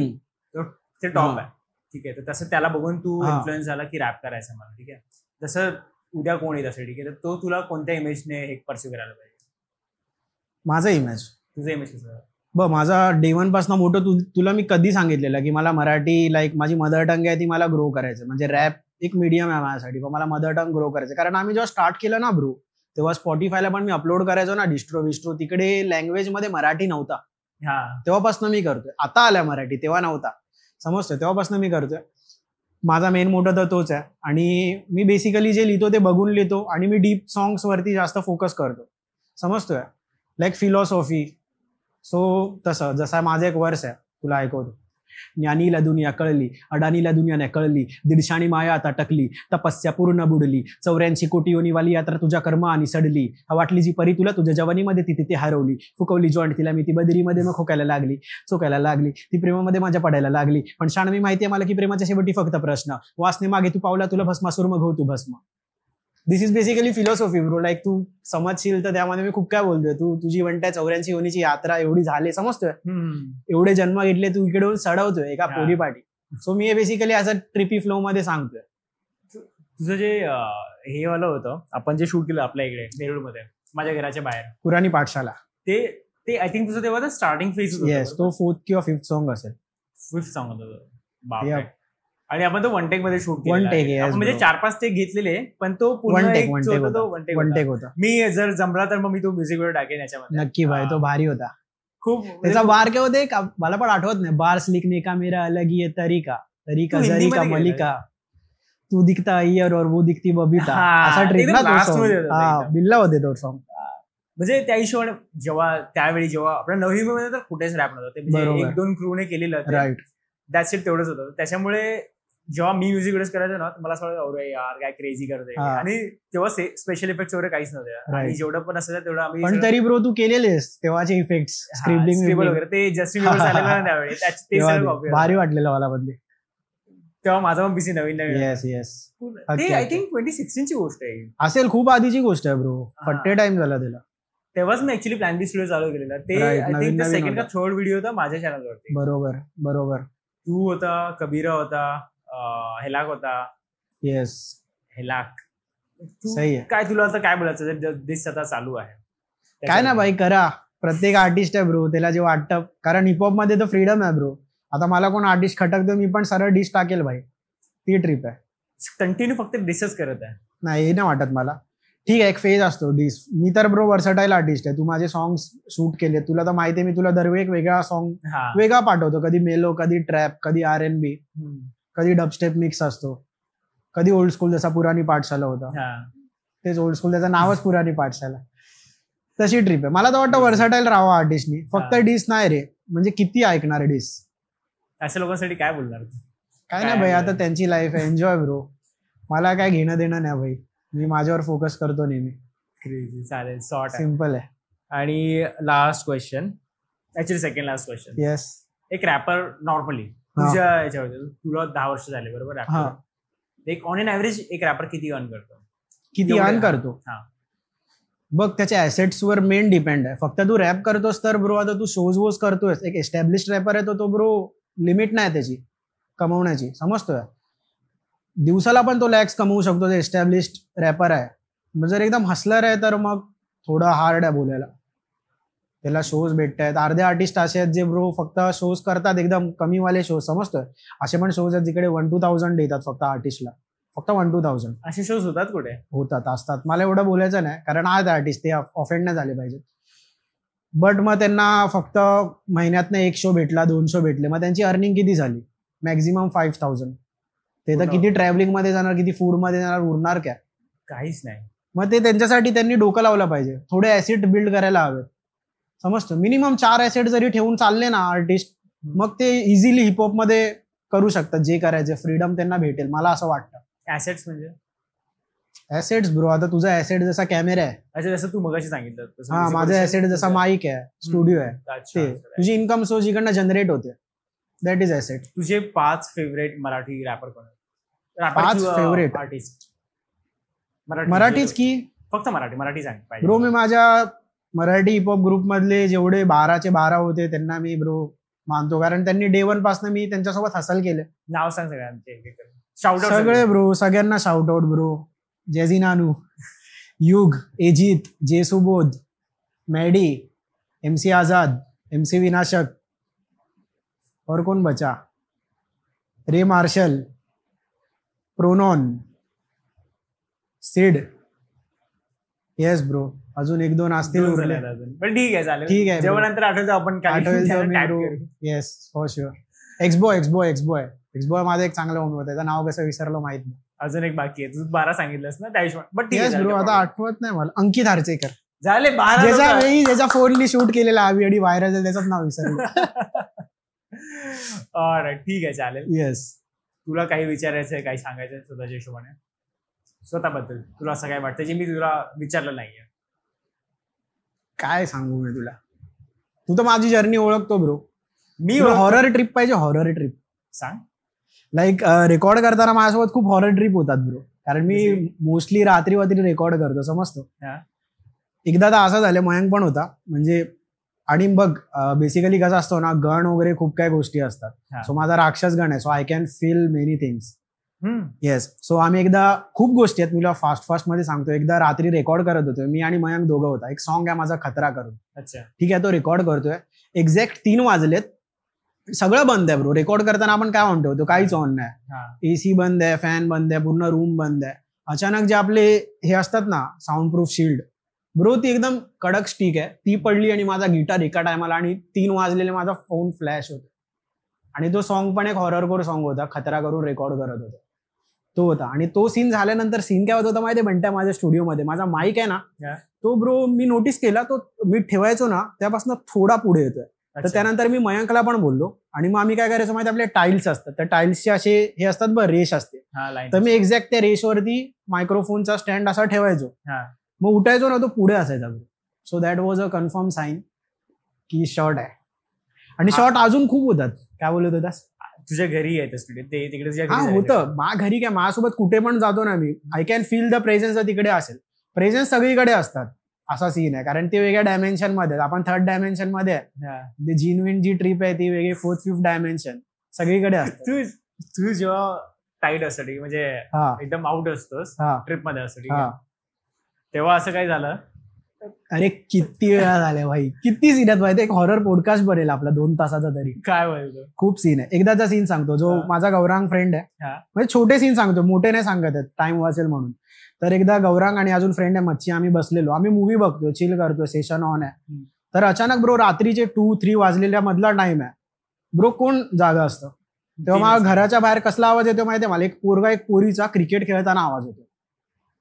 B: ते टॉप आहे, ठीक आहे. तर तसं त्याला बघून तू इन्फ्लुएन्स झाला की रॅप करायचं मला, ठीक आहे. जसं उद्या कोण येत असेल, ठीक आहे, तर तो तुला कोणत्या इमेजने हे परस्यू करायला पाहिजे?
A: माझा इमेज,
B: तुझा इमेज कसं?
A: माझा डे वन पासून मोठं तुला मी कधी सांगितलेलं की मला मराठी लाईक माझी मदर टंग आहे ती मला ग्रो करायचं. म्हणजे रॅप एक मीडियम आहे माझ्यासाठी, पण मला मदर टंग ग्रो करायचं. कारण आम्ही जेव्हा स्टार्ट केलं ना ब्रो, तेव्हा स्पॉटीफायला पण मी अपलोड करायचो ना डिस्ट्रो, तिकडे लँग्वेज मध्ये मराठी नव्हता. तेव्हापासून मी करतोय. आता आल्या मराठी, तेव्हा नव्हता, समजतोय. तेव्हापासून मी करतोय. माझा मेन मोठं तर तोच आहे. आणि मी बेसिकली जे लिहितो ते बघून लिहितो आणि मी डीप सॉंग्स वरती जास्त फोकस करतो, समजतोय. Like philosophy. सो तसं जसा माझा एक वर्स आहे तुला ऐकवतो. ज्ञानीला दुनिया कळली, अडाणीला दुनिया नाही कळली, दीडशाणी माया आता टकली, तपस्या पूर्ण बुडली, 84 कोटी योनीवाली यात्रा तुझ्या कर्म आणि सडली, वाटली जी परी तुला तुझ्या जवानीमध्ये ती तिथे हरवली, फुकवली जॉईंट तिला मी ती बदरीमध्ये मग खोकायला लागली, चोकायला लागली, ती प्रेमामध्ये माझ्या पडायला लागली, पण शाण मी माहितीये मला की प्रेमाच्या शेवटी फक्त प्रश्न, वासने मागे तू पावला तुला भस्मासूर मग हो तू भस्म. This is basically philosophy bro. Like तू समजशील तर त्यामध्ये मी खूप काय बोलतोय. तुझी म्हणताय 84 योनीची यात्रा एवढी झाली, समजतोय, एवढे जन्म घेतले तू इकडे सडवतोय एका पोरीपाठी. सो मी हे बेसिकली असं ट्रिपी फ्लो मध्ये सांगतोय.
B: तुझं जे हे वालं होतं आपण जे शूट केलं आपल्या इकडे नेरूळमध्ये माझ्या घराच्या बाहेर,
A: पुराणी पाठशाला,
B: ते आय थिंक तुझं तेव्हा स्टार्टिंग फेज होतं.
A: येस, तो 4th किंवा 5th सॉन्ग असेल.
B: 5th सॉन्ग होतं. आणि आपण तो वन टेक मध्ये शूट केला, म्हणजे 4-5 टेक घेतलेले, पण तो
A: वन टेक होता.
B: मी जर जमला तर मग मी तो म्युझिक व्हिडिओ टाकेन याच्यामध्ये.
A: नक्की भाई, तो भारी होता
B: खूप.
A: त्याचा बार काय होते मला पण आठवत नाही. बार्स लिखने का मेरा अलग ही तरीका जरीका मलिका, तू दिखता ईयर और वो दिखती बबीता, असा ट्रेक ना तो बिल्ला होते तो सॉन्ग.
B: म्हणजे त्या हिशोबाने त्यावेळी जेव्हा आपल्या 9वी मध्ये तर कुठेच रॅप नव्हतं, ते म्हणजे 1-2 क्रूने केलेलं,
A: राईट,
B: दॅट्स इट, तेवढंच होतं. त्याच्यामुळे जेव्हा मी म्युझिक व्हिडिओज करायचो ना, मला असं वाटतं अरे यार काय क्रेझी करते. आणि तेव्हा स्पेशल इफेक्ट्स वगैरे काहीच नव्हते, आणि जेवढं पण असायचं तेवढं आम्ही.
A: पण तरी ब्रो तू केलेलेस तेव्हाचे इफेक्ट्स, स्क्रिप्टिंग वगैरे,
B: ते जस्टिन बिबर झालेलं ना त्यावेळी, ते सगळं
A: भारी वाटलेलं मला. पण
B: तेव्हा माझा पण पीसी नवीन.
A: येस येस,
B: ते आय थिंक 2016 ची गोष्ट आहे
A: असेल, खूप आधीची गोष्ट आहे ब्रो. फट्टे टाइम झाला त्याला.
B: तेव्हाच मी ऍक्च्युली प्लॅन बी स्टुडिओ चालू केलेला. ते आय थिंक सेकंड का थर्ड व्हिडिओ होता माझ्या चॅनलवरती.
A: बरोबर.
B: तू होता, कबीरा होता, हेलाक होता.
A: येस,
B: हेलाक.
A: सही आहे.
B: काय तुला आता काय बोलायचं, दिस आता चालू आहे
A: काय ना भाई, करा. प्रत्येक आर्टिस्ट आहे ब्रो, त्याला जे वाटतं, कारण हिपहॉप मध्ये तर फ्रीडम आहे ब्रो. आता मला कोण आर्टिस्ट खटकतो मी पण सरळ डिश टाकेल भाई, ती ट्रिप आहे.
B: कंटिन्यू फक्त डिसच करत आहे
A: नाही, हे नाही वाटत मला. ठीक आहे, एक फेज असतो डिस. मी तर ब्रो वर्सटाईल आर्टिस्ट आहे. तू माझे सॉंग्स शूट केले, तुला तर माहिती आहे, मी तुला दरवेळी वेगळा सॉन्ग वेगळा पाठवतो. कधी मेलो, कधी ट्रॅप, कधी R&B, कधी डबस्टेप मिक्स असतो, कधी ओल्ड स्कूल, जसा पुराणी पाठशाला होता. तेच ओल्ड स्कूल, त्याचं नावच पुराणी पाठशाला. तशी ट्रिप आहे. मला तर वाटतं वर्सटाईल राहावं आर्टिस्टनी. फक्त डिस नाही रे, म्हणजे किती ऐकणार डिस.
B: अशा लोकांसाठी काय बोलणार?
A: काय नाही भाई, आता त्यांची लाईफ आहे, एन्जॉय ब्रो. मला काय घेणं देणं नाही भाई, मी माझ्यावर फोकस करतो नेहमी.
B: चालेल, शॉर्ट
A: सिम्पल आहे.
B: आणि last question, actually second last question.
A: Yes.
B: एक रॅपर नॉर्मली तुझ्या याच्यावर, तुला 10 वर्ष झाले बरोबर, एक ऑन एन ऍव्हरेज एक रॅपर किती अर्न करतो? बघ, त्याच्या ऍसेट्स वर मेन डिपेंड आहे. फक्त तू रॅप करतोस तर ब्रो, आता तू शोज वोज करतोय, एक एस्टॅब्लिश रॅपर आहे तो ब्रो, लिमिट नाही त्याची कमवण्याची, समजतोय. दिवसाला पण तो लॅक्स कमवू शकतो, एस्टॅब्लिश्ड रॅपर आहे. जर एकदम हसलर आहे तर मग थोडं हार्ड आहे बोलायला. त्याला शोज भेटत आहेत. अर्धे आर्टिस्ट असे आहेत जे ब्रो फक्त शोज करतात, एकदम कमीवाले शोज, समजतोय. असे पण शोज आहेत जिकडे 1-2,000 देतात फक्त आर्टिस्टला, फक्त 1-2,000. असे शोज होतात कुठे? होतात, असतात. मला एवढं बोलायचं नाही, कारण आहेत आर्टिस्ट, ते ऑफेंड नाही झाले पाहिजेत. बट मग त्यांना फक्त महिन्यातनं 1 शो भेटला, 2 शो भेटले, मग त्यांची अर्निंग किती झाली? मॅक्झिमम 5,000. ते तर किती ट्रॅव्हलिंग मध्ये जाणार, किती फूड मध्ये जाणार, उरणार काय? काहीच नाही. मग ते त्यांच्यासाठी त्यांनी डोकं लावलं पाहिजे. थोडे ऍसेट बिल्ड करायला हवेत, समजतो. मिनिमम 4 ऍसेट जरी ठेवून चालले ना आर्टिस्ट, मग ते इझिली हिपहॉप मध्ये करू शकतात जे करायचे. फ्रीडम त्यांना भेटेल, मला असं वाटतं. ऍसेट्स म्हणजे ऍसेट्स ब्रो, आता तुझा ऍसेट जसा कॅमेरा आहे, अच्छा, जसं तू मगाशी सांगितलं, हा, माझा ऍसेट जसा माईक आहे, स्टुडिओ आहे, ते तुझी इन्कम सोर्स इकडनं जनरेट होते. That is asset. तुझे 5 फेवरेट मराठी रॅपर कोण? 5 फेवरेट आर्टिस्ट मराठीच की फक्त मराठी सांग ब्रो. मी माझ्या मराठी हिपहॉप ग्रुप मधले जेवढे 12चे 12 होते त्यांना मी ब्रो
A: मानतो, कारण त्यांनी डे 1 पासून मी त्यांच्यासोबत हसल केलं.
B: नाव सांग सगळ्यांचे. शाउट आउट
A: सगळे ब्रो, सगळ्यांना shout out bro. Jazzy Nanu, Yug, Ejit, J Subodh, Maddy, MC Azad, MC Vinashak, और कौन बचा, रे मार्शल, प्रोनॉन, सिड. येस ब्रो, अजून 1-2 असतील उरले.
B: पण ठीक आहे, चालेल.
A: ठीक आहे,
B: जेवणानंतर आठवतो आपण काय.
A: Yes for sure. एक्सबॉय माझं एक चांगलं होम होतं, त्याचं नाव कसं विसरलं माहित नाही.
B: अजून एक बाकी आहे, तू 12 सांगितलंस ना त्या हिशोबाने. बट
A: येस ब्रो, आता आठवत नाही मला. अंकित हारचेकर
B: झाले 12.
A: ज्याच्या वेळी ज्याच्या फोननी शूट केलेला आधी व्हायरल झालं, त्याचंच नाव विसरलं.
B: ठीक आहे, चालेल.
A: येस.
B: तुला काही विचारायचंय, काही सांगायचंय स्वतःच्या हिशोबाने, स्वतःबद्दल तुला असं काय वाटतं जे मी तुला विचारलं नाहीये?
A: काय सांगू मी तुला, तू तर माझी जर्नी ओळखतो ब्रो.
B: मी
A: हॉरर ट्रिप पाहिजे, हॉरर ट्रिप
B: सांग.
A: लाईक रेकॉर्ड करताना माझ्यासोबत खूप हॉरर ट्रिप होतात ब्रो, कारण मी मोस्टली रात्री रेकॉर्ड करतो, समजतो. एकदा तर असं झालं, मयंक पण होता म्हणजे. आणि बघ बेसिकली कसं असतो ना, गण वगैरे खूप काही गोष्टी असतात. सो माझा राक्षस गण आहे, so I can feel many things. Yes. So आम्ही एकदा, खूप गोष्टी आहेत, मी तुला फास्ट मध्ये सांगतो. एकदा रात्री रेकॉर्ड करत होतो मी आणि मयंक दोघं होता. एक सॉन्ग आहे माझा खतरा करून.
B: अच्छा,
A: ठीक आहे, तो रेकॉर्ड करतोय. एक्झॅक्ट 3 वाजलेत, सगळं बंद आहे ब्रो. रेकॉर्ड करताना आपण काय म्हणतो, तो काहीच ऑन नाही, AC बंद आहे, फॅन बंद आहे, पूर्ण रूम बंद आहे. अचानक जे आपले हे असतात ना साऊंड प्रूफ शील्ड ब्रो, ती एकदम कडक स्टिक आहे, ती पडली आणि माझा गिटार एका टायमाला, आणि 3 वाजलेले माझा फोन फ्लॅश होता. आणि तो सॉन्ग पण एक हॉरर कोर सॉन्ग होता, खतरा करून रेकॉर्ड करत होता तो होता. आणि तो सीन झाल्यानंतर सीन काय होत होता माहिती, म्हणताय माझ्या स्टुडिओमध्ये माझा माईक आहे ना, तो ब्रो मी नोटीस केला, तो मी ठेवायचो ना त्यापासून थोडा पुढे येतोय. तर त्यानंतर मी मयंकला पण बोललो, आणि मग आम्ही काय करायचो माहिती, आपले टाईल्स असतात, त्या टाईल्सचे असे हे असतात बरं, रेष असते. तर मी एक्झॅक्ट त्या रेषवरती मायक्रोफोनचा स्टँड असा ठेवायचो, मग उठायचो ना तो पुढे असायचा. So that was a confirm sign की शॉर्ट आहे. आणि शॉर्ट अजून खूप होतात. काय बोलत होतास?
B: तुझ्या घरी आहे स्टुडिओ ते तिकडे?
A: होतं माझ्या घरी. काय माझ्यासोबत कुठे पण जातो ना मी, I can feel the presence. तिकडे असेल प्रेझेन्स, सगळीकडे असतात, असा सीन आहे. कारण ते वेगळ्या डायमेन्शन मध्ये, आपण 3rd डायमेन्शन मध्ये आहे. जिनविन जी ट्रिप आहे ती वेगळी 4th 5th डायमेन्शन सगळीकडे असते.
B: तू जेव्हा टाईट असतं म्हणजे एकदम आउट असतोस ट्रिप मध्ये असतं, तेव्हा असं काय झालं?
A: अरे किती वेळा झाल्या भाई, किती सीन आहेत माहिती. एक हॉरर पॉडकास्ट बनेल आपला 2 तासाचा तरी.
B: काय बोलतो?
A: खूप सीन आहे. एकदाचा सीन सांगतो, जो माझा गौरांग फ्रेंड आहे, म्हणजे छोटे सीन सांगतो, मोठे नाही सांगत आहेत, टाइम वाचेल म्हणून. तर एकदा गौरांग आणि अजून फ्रेंड आहे मच्छी, आम्ही बसलेलो, आम्ही मूवी बघतोय, चिल करतोय, सेशन ऑन आहे. तर अचानक ब्रो रात्रीचे 2-3 वाजलेल्या मधला टाइम आहे ब्रो, कोण जागा असतं तेव्हा. मला घराच्या बाहेर कसला आवाज येतो माहितीये मला, एक पोरीचा क्रिकेट खेळताना आवाज येतो.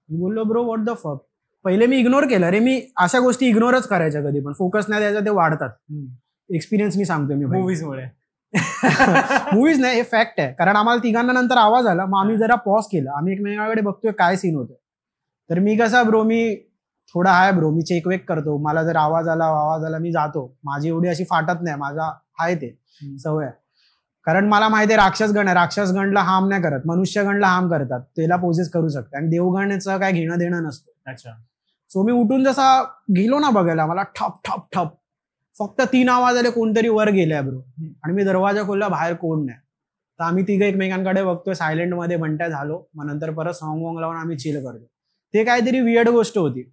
A: मी बोललो ब्रो व्हॉट द फक. पहिले मी इग्नोर केलं रे, मी अशा गोष्टी इग्नोरच करायच्या कधी पण, फोकस नाही द्यायचा, ते वाढतात. एक्सपिरियन्स मी सांगतोय मी
B: मूवीजमुळे.
A: मूवीज नाही, हे फॅक्ट आहे. कारण आम्हाला तिघांना नंतर आवाज आला, मग आम्ही जरा पॉज केला, आम्ही एकमेकांकडे बघतोय काय सीन होतं. तर मी कसा ब्रो, मी थोडा आहे ब्रो, मी चेक वेक करतो, मला जर आवाज आला मी जातो. माझी एवढी अशी फाटत नाही, माझा आहे ते सवय. कारण मला माहिती आहे राक्षसगण आहे, राक्षसगणला हार्म नाही करत, मनुष्यगणला हार्म करतात, त्याला पोजेस करू शकतात. आणि देवगणचं काय घेणं देणं नसतं.
B: अच्छा.
A: सो मी उठून जसा गेलो ना बघायला, मला ठप ठप ठप फक्त 3 आवाज आले, कोणतरी वर गेलाय ब्रो. आणि मी दरवाजा खोलला, बाहेर कोण नाही. तर आम्ही तिघं एकमेकांकडे बघतोय, सायलेंट मध्ये बंट्या झालो. मग नंतर परत सॉंग वॉंग लावून आम्ही चिल करतो. ते काहीतरी वियर्ड गोष्ट होती.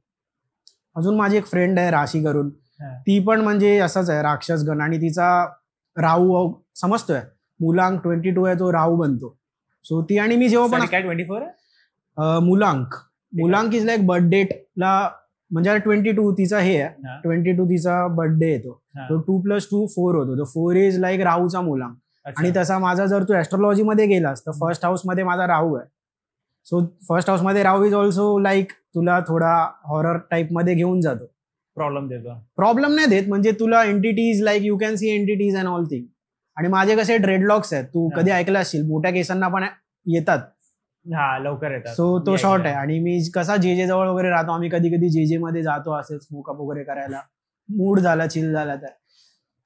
A: अजून माझी एक फ्रेंड आहे राशी करून, ती पण म्हणजे असंच आहे राक्षसगण. आणि तिचा राहू समजतोय, मुलांक 22 आहे, तो राहू बनतो. सो ती आणि मी जेव्हा पण
B: काय 24
A: मुलांक इज लाईक बर्थ डेटला, म्हणजे 22 तिचा हे आहे, 22 तिचा बर्थडे येतो. तो 2+2 4 होतो. तो 4 इज लाईक राहूचा मुलांक. आणि तसा माझा जर तू ऍस्ट्रोलॉजी मध्ये गेलास तर फर्स्ट हाऊस मध्ये माझा राहू आहे. सो फर्स्ट हाऊस मध्ये राहू इज ऑल्सो लाईक तुला थोडा हॉरर टाईप मध्ये घेऊन जातो. प्रॉब्लेम नाही देत, म्हणजे तुला entities like you can see entities and all thing. आणि माझे कसे ड्रेडलॉक्स आहेत, तू कधी ऐकलं असशील, मोठ्या केसांना पण येतात,
B: लवकर येतात.
A: सो तो शॉर्ट आहे. आणि मी कसा जे जवळ वगैरे राहतो, आम्ही कधी कधी जे मध्ये जातो असेल स्मोकअप वगैरे करायला, मूड झाला, चिल झाला तर.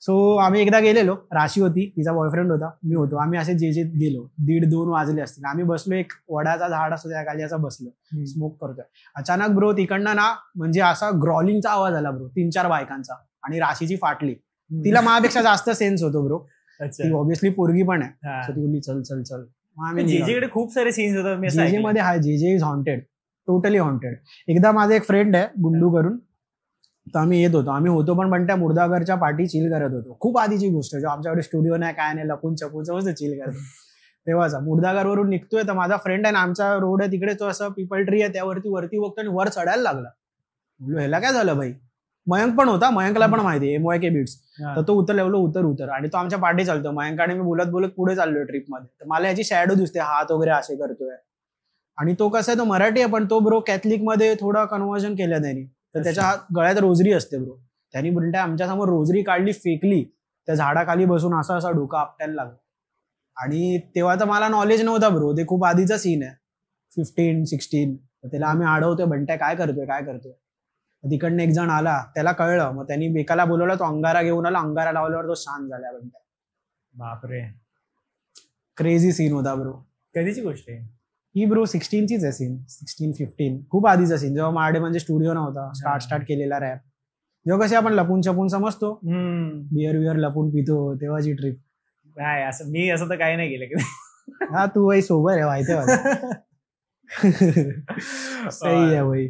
A: सो आम्ही एकदा गेलेलो, राशी होती, तिचा बॉयफ्रेंड होता, मी होतो. आम्ही असे जे गेलो, 1:30-2 वाजले असतील. आम्ही बसलो, एक वडाचा झाड असतो त्या खाली, असा बसलो, स्मोक करतोय. अचानक ब्रो तिकडनं ना म्हणजे असा ग्रॉलिंगचा आवाज आला ब्रो, 3-4 बायकांचा. आणि राशीची फाटली. तिला माझ्यापेक्षा जास्त सेन्स होतो ब्रो. ती ऑब्विसली पोरगी पण आहे, ती बोलली चल चल चल.
B: जेजेकडे खूप सारे सीन्स होतात.
A: जेजे मध्ये हाय, जेजे इज हॉन्टेड, टोटली हॉन्टेड. एकदा माझा एक फ्रेंड आहे गुंडू करून, तर आम्ही येत होतो, आम्ही होतो पण त्या मुर्दाघरच्या पार्टी चिल करत होतो. खूप आधीची गोष्ट आहे, आमच्याकडे स्टुडिओ नाही काय नाही, लपून चपून मस्त चिल करतो तेव्हाचा. मुर्दाघरवरून निघतोय तर माझा फ्रेंड आहे ना, आमचा रोड आहे तिकडे, तो असं पीपल ट्री आहे त्यावरती वरती बघतो आणि वर चढायला लागला. बोललो ह्याला काय झालं भाई. मयंक पण होता, मयंकला पण माहिती आहे MYK बीट्स, तर तो उतरलो उतर आणि तो आमच्या पार्टी चालतो. मयंक आणि मी बोलत बोलत पुढे चाललोय ट्रिपमध्ये, तर मला याची शॅडो दिसते, हात वगैरे असे करतोय. आणि तो कसं आहे, तो मराठी आहे पण तो ब्रो कॅथलिक मध्ये थोडं कन्व्हर्जन केलं त्यांनी, तर त्याच्या गळ्यात रोजरी असते ब्रो. त्यांनी बुलट्या आमच्या समोर रोजरी काढली, फेकली, त्या झाडाखाली बसून असा असा डोका आपटायला लागला. आणि तेव्हा तर मला नॉलेज नव्हता ब्रो, ते खूप आधीचा सीन आहे, 15-16. त्याला आम्ही अडवतोय, बंट्या काय करतोय. तिकडनं एक जण आला, त्याला कळलं, मग त्यांनी बेकाला बोलवला, तो अंगारा घेऊन आला, अंगारा लावल्यावर तो शांत झाला. बंट्या
B: बापरे,
A: क्रेझी सीन होता ब्रो.
B: कधीची गोष्ट आहे
A: ही ब्रो? 16चीच आहे सीन, 16-15, खूप आधीचा सीन, जेव्हा माडे म्हणजे स्टुडिओ नव्हता, स्टार्ट केलेला रॅप. जेव्हा कसे आपण लपून छपून समजतो, बिअर लपून पितो, तेव्हाची ट्रिप.
B: काय असं मी असं तर काही नाही केलं.
A: हा तू भाई सोबत आहे माहिती आहे. सही आहे भाई.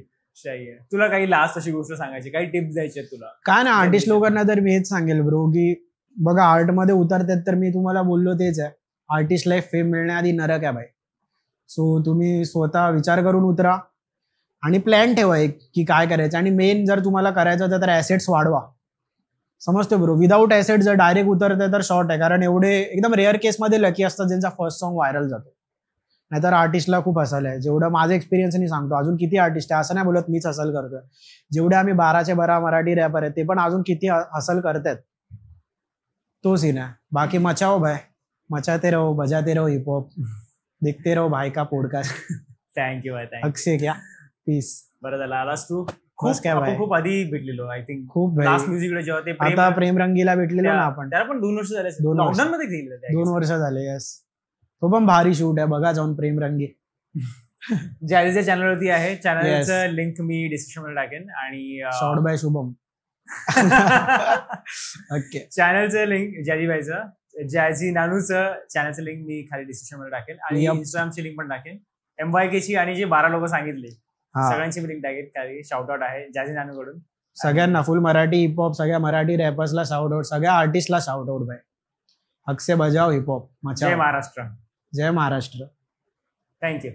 B: तुला काही लास्ट अशी गोष्ट सांगायची, काही टिप्स द्यायची तुला? काय
A: ना, आर्टिस्ट लोकांना तर मी हेच सांगेल ब्रो, की बघा आर्ट मध्ये उतरतात तर मी तुम्हाला बोललो तेच आहे, आर्टिस्ट लाईफ फेम मिळण्याआधी नरक आहे भाई. सो तुम्ही स्वतः विचार करून उतरा आणि प्लॅन ठेवा एक, की काय करायचं. आणि मेन जर तुम्हाला करायचं तर ऍसेट्स वाढवा. समजतो ब्रो, विदाऊट ऍसेट जर डायरेक्ट उतरते तर शॉर्ट आहे, कारण एवढे एकदम रेअर केसमध्ये लकी असतात ज्यांचा फर्स्ट सॉन्ग व्हायरल जातो. नाहीतर आर्टिस्टला खूप हसल आहे. जेवढं माझं एक्सपिरियन्सनी सांगतो, अजून किती आर्टिस्ट आहे, असं नाही बोलत मीच हसल करतोय, जेवढे आम्ही 12चे 12 मराठी रॅपर आहेत ते पण अजून किती हसल करतात. तो सीन आहे. बाकी मचाओ भाई, मचाते रहो, बजाते रहो हिपहॉप, देखते रहो भाई का पॉडकास्ट.
B: थँक्यू भाई.
A: अक्षय क्या पीस.
B: बरं झालं आलास तू. खूप आधी भेटलेलो, आय थिंक
A: खूप
B: लास्ट म्युझिक जेव्हा ते
A: आता प्रेम रंगीला भेटलेलो ना आपण,
B: त्याला पण 2 वर्ष झाले,
A: 2 वर्ष झाले. यस, तो पण भारी शूट आहे, बघा जाऊन प्रेम रंगी.
B: जॅझीच्या चॅनलवरती आहे, चॅनलचं लिंक मी डिस्क्रिप्शन मध्ये टाकेन. आणि
A: शॉर्ट बाय शुभम
B: ओके, चॅनलचं लिंक जॅझी बायचं, जॅझी नानूचं चॅनलचं लिंक मी खाली डिस्क्रिप्शन मध्ये टाकेन आणि इंस्टाग्रामची लिंक पण टाकेन. MYK ची आणि जे 12 लोक सांगितले सगळ्यांची लिंक टाकेन खाली. शाउट आउट आहे जॅझी नानू कडून
A: सगळ्यांना, फुल मराठी हिपहॉप, सगळ्या मराठी रॅपर्सला शाउट आउट, सगळ्या आर्टिस्टला शाउट आउट बाय. अक्षय बजाव हिपहॉप,
B: जय महाराष्ट्र.
A: जय महाराष्ट्र.
B: थँक्यू.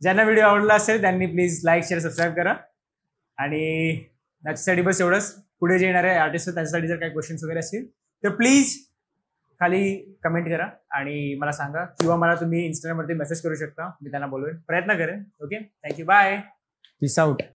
B: ज्यांना व्हिडिओ आवडला असेल त्यांनी प्लीज लाईक, शेअर, सबस्क्राईब करा. आणि त्याच्यासाठी बस एवढंच. पुढे जे येणार आहे आर्टिस्ट त्यांच्यासाठी जर काही क्वेश्चन्स वगैरे असतील तर प्लीज खाली कमेंट करा आणि मला सांगा, किंवा मला तुम्ही इंस्टाग्रामवरती मेसेज करू शकता, मी त्यांना बोलवेन, प्रयत्न करेन. Okay, thank you, bye,
A: peace out.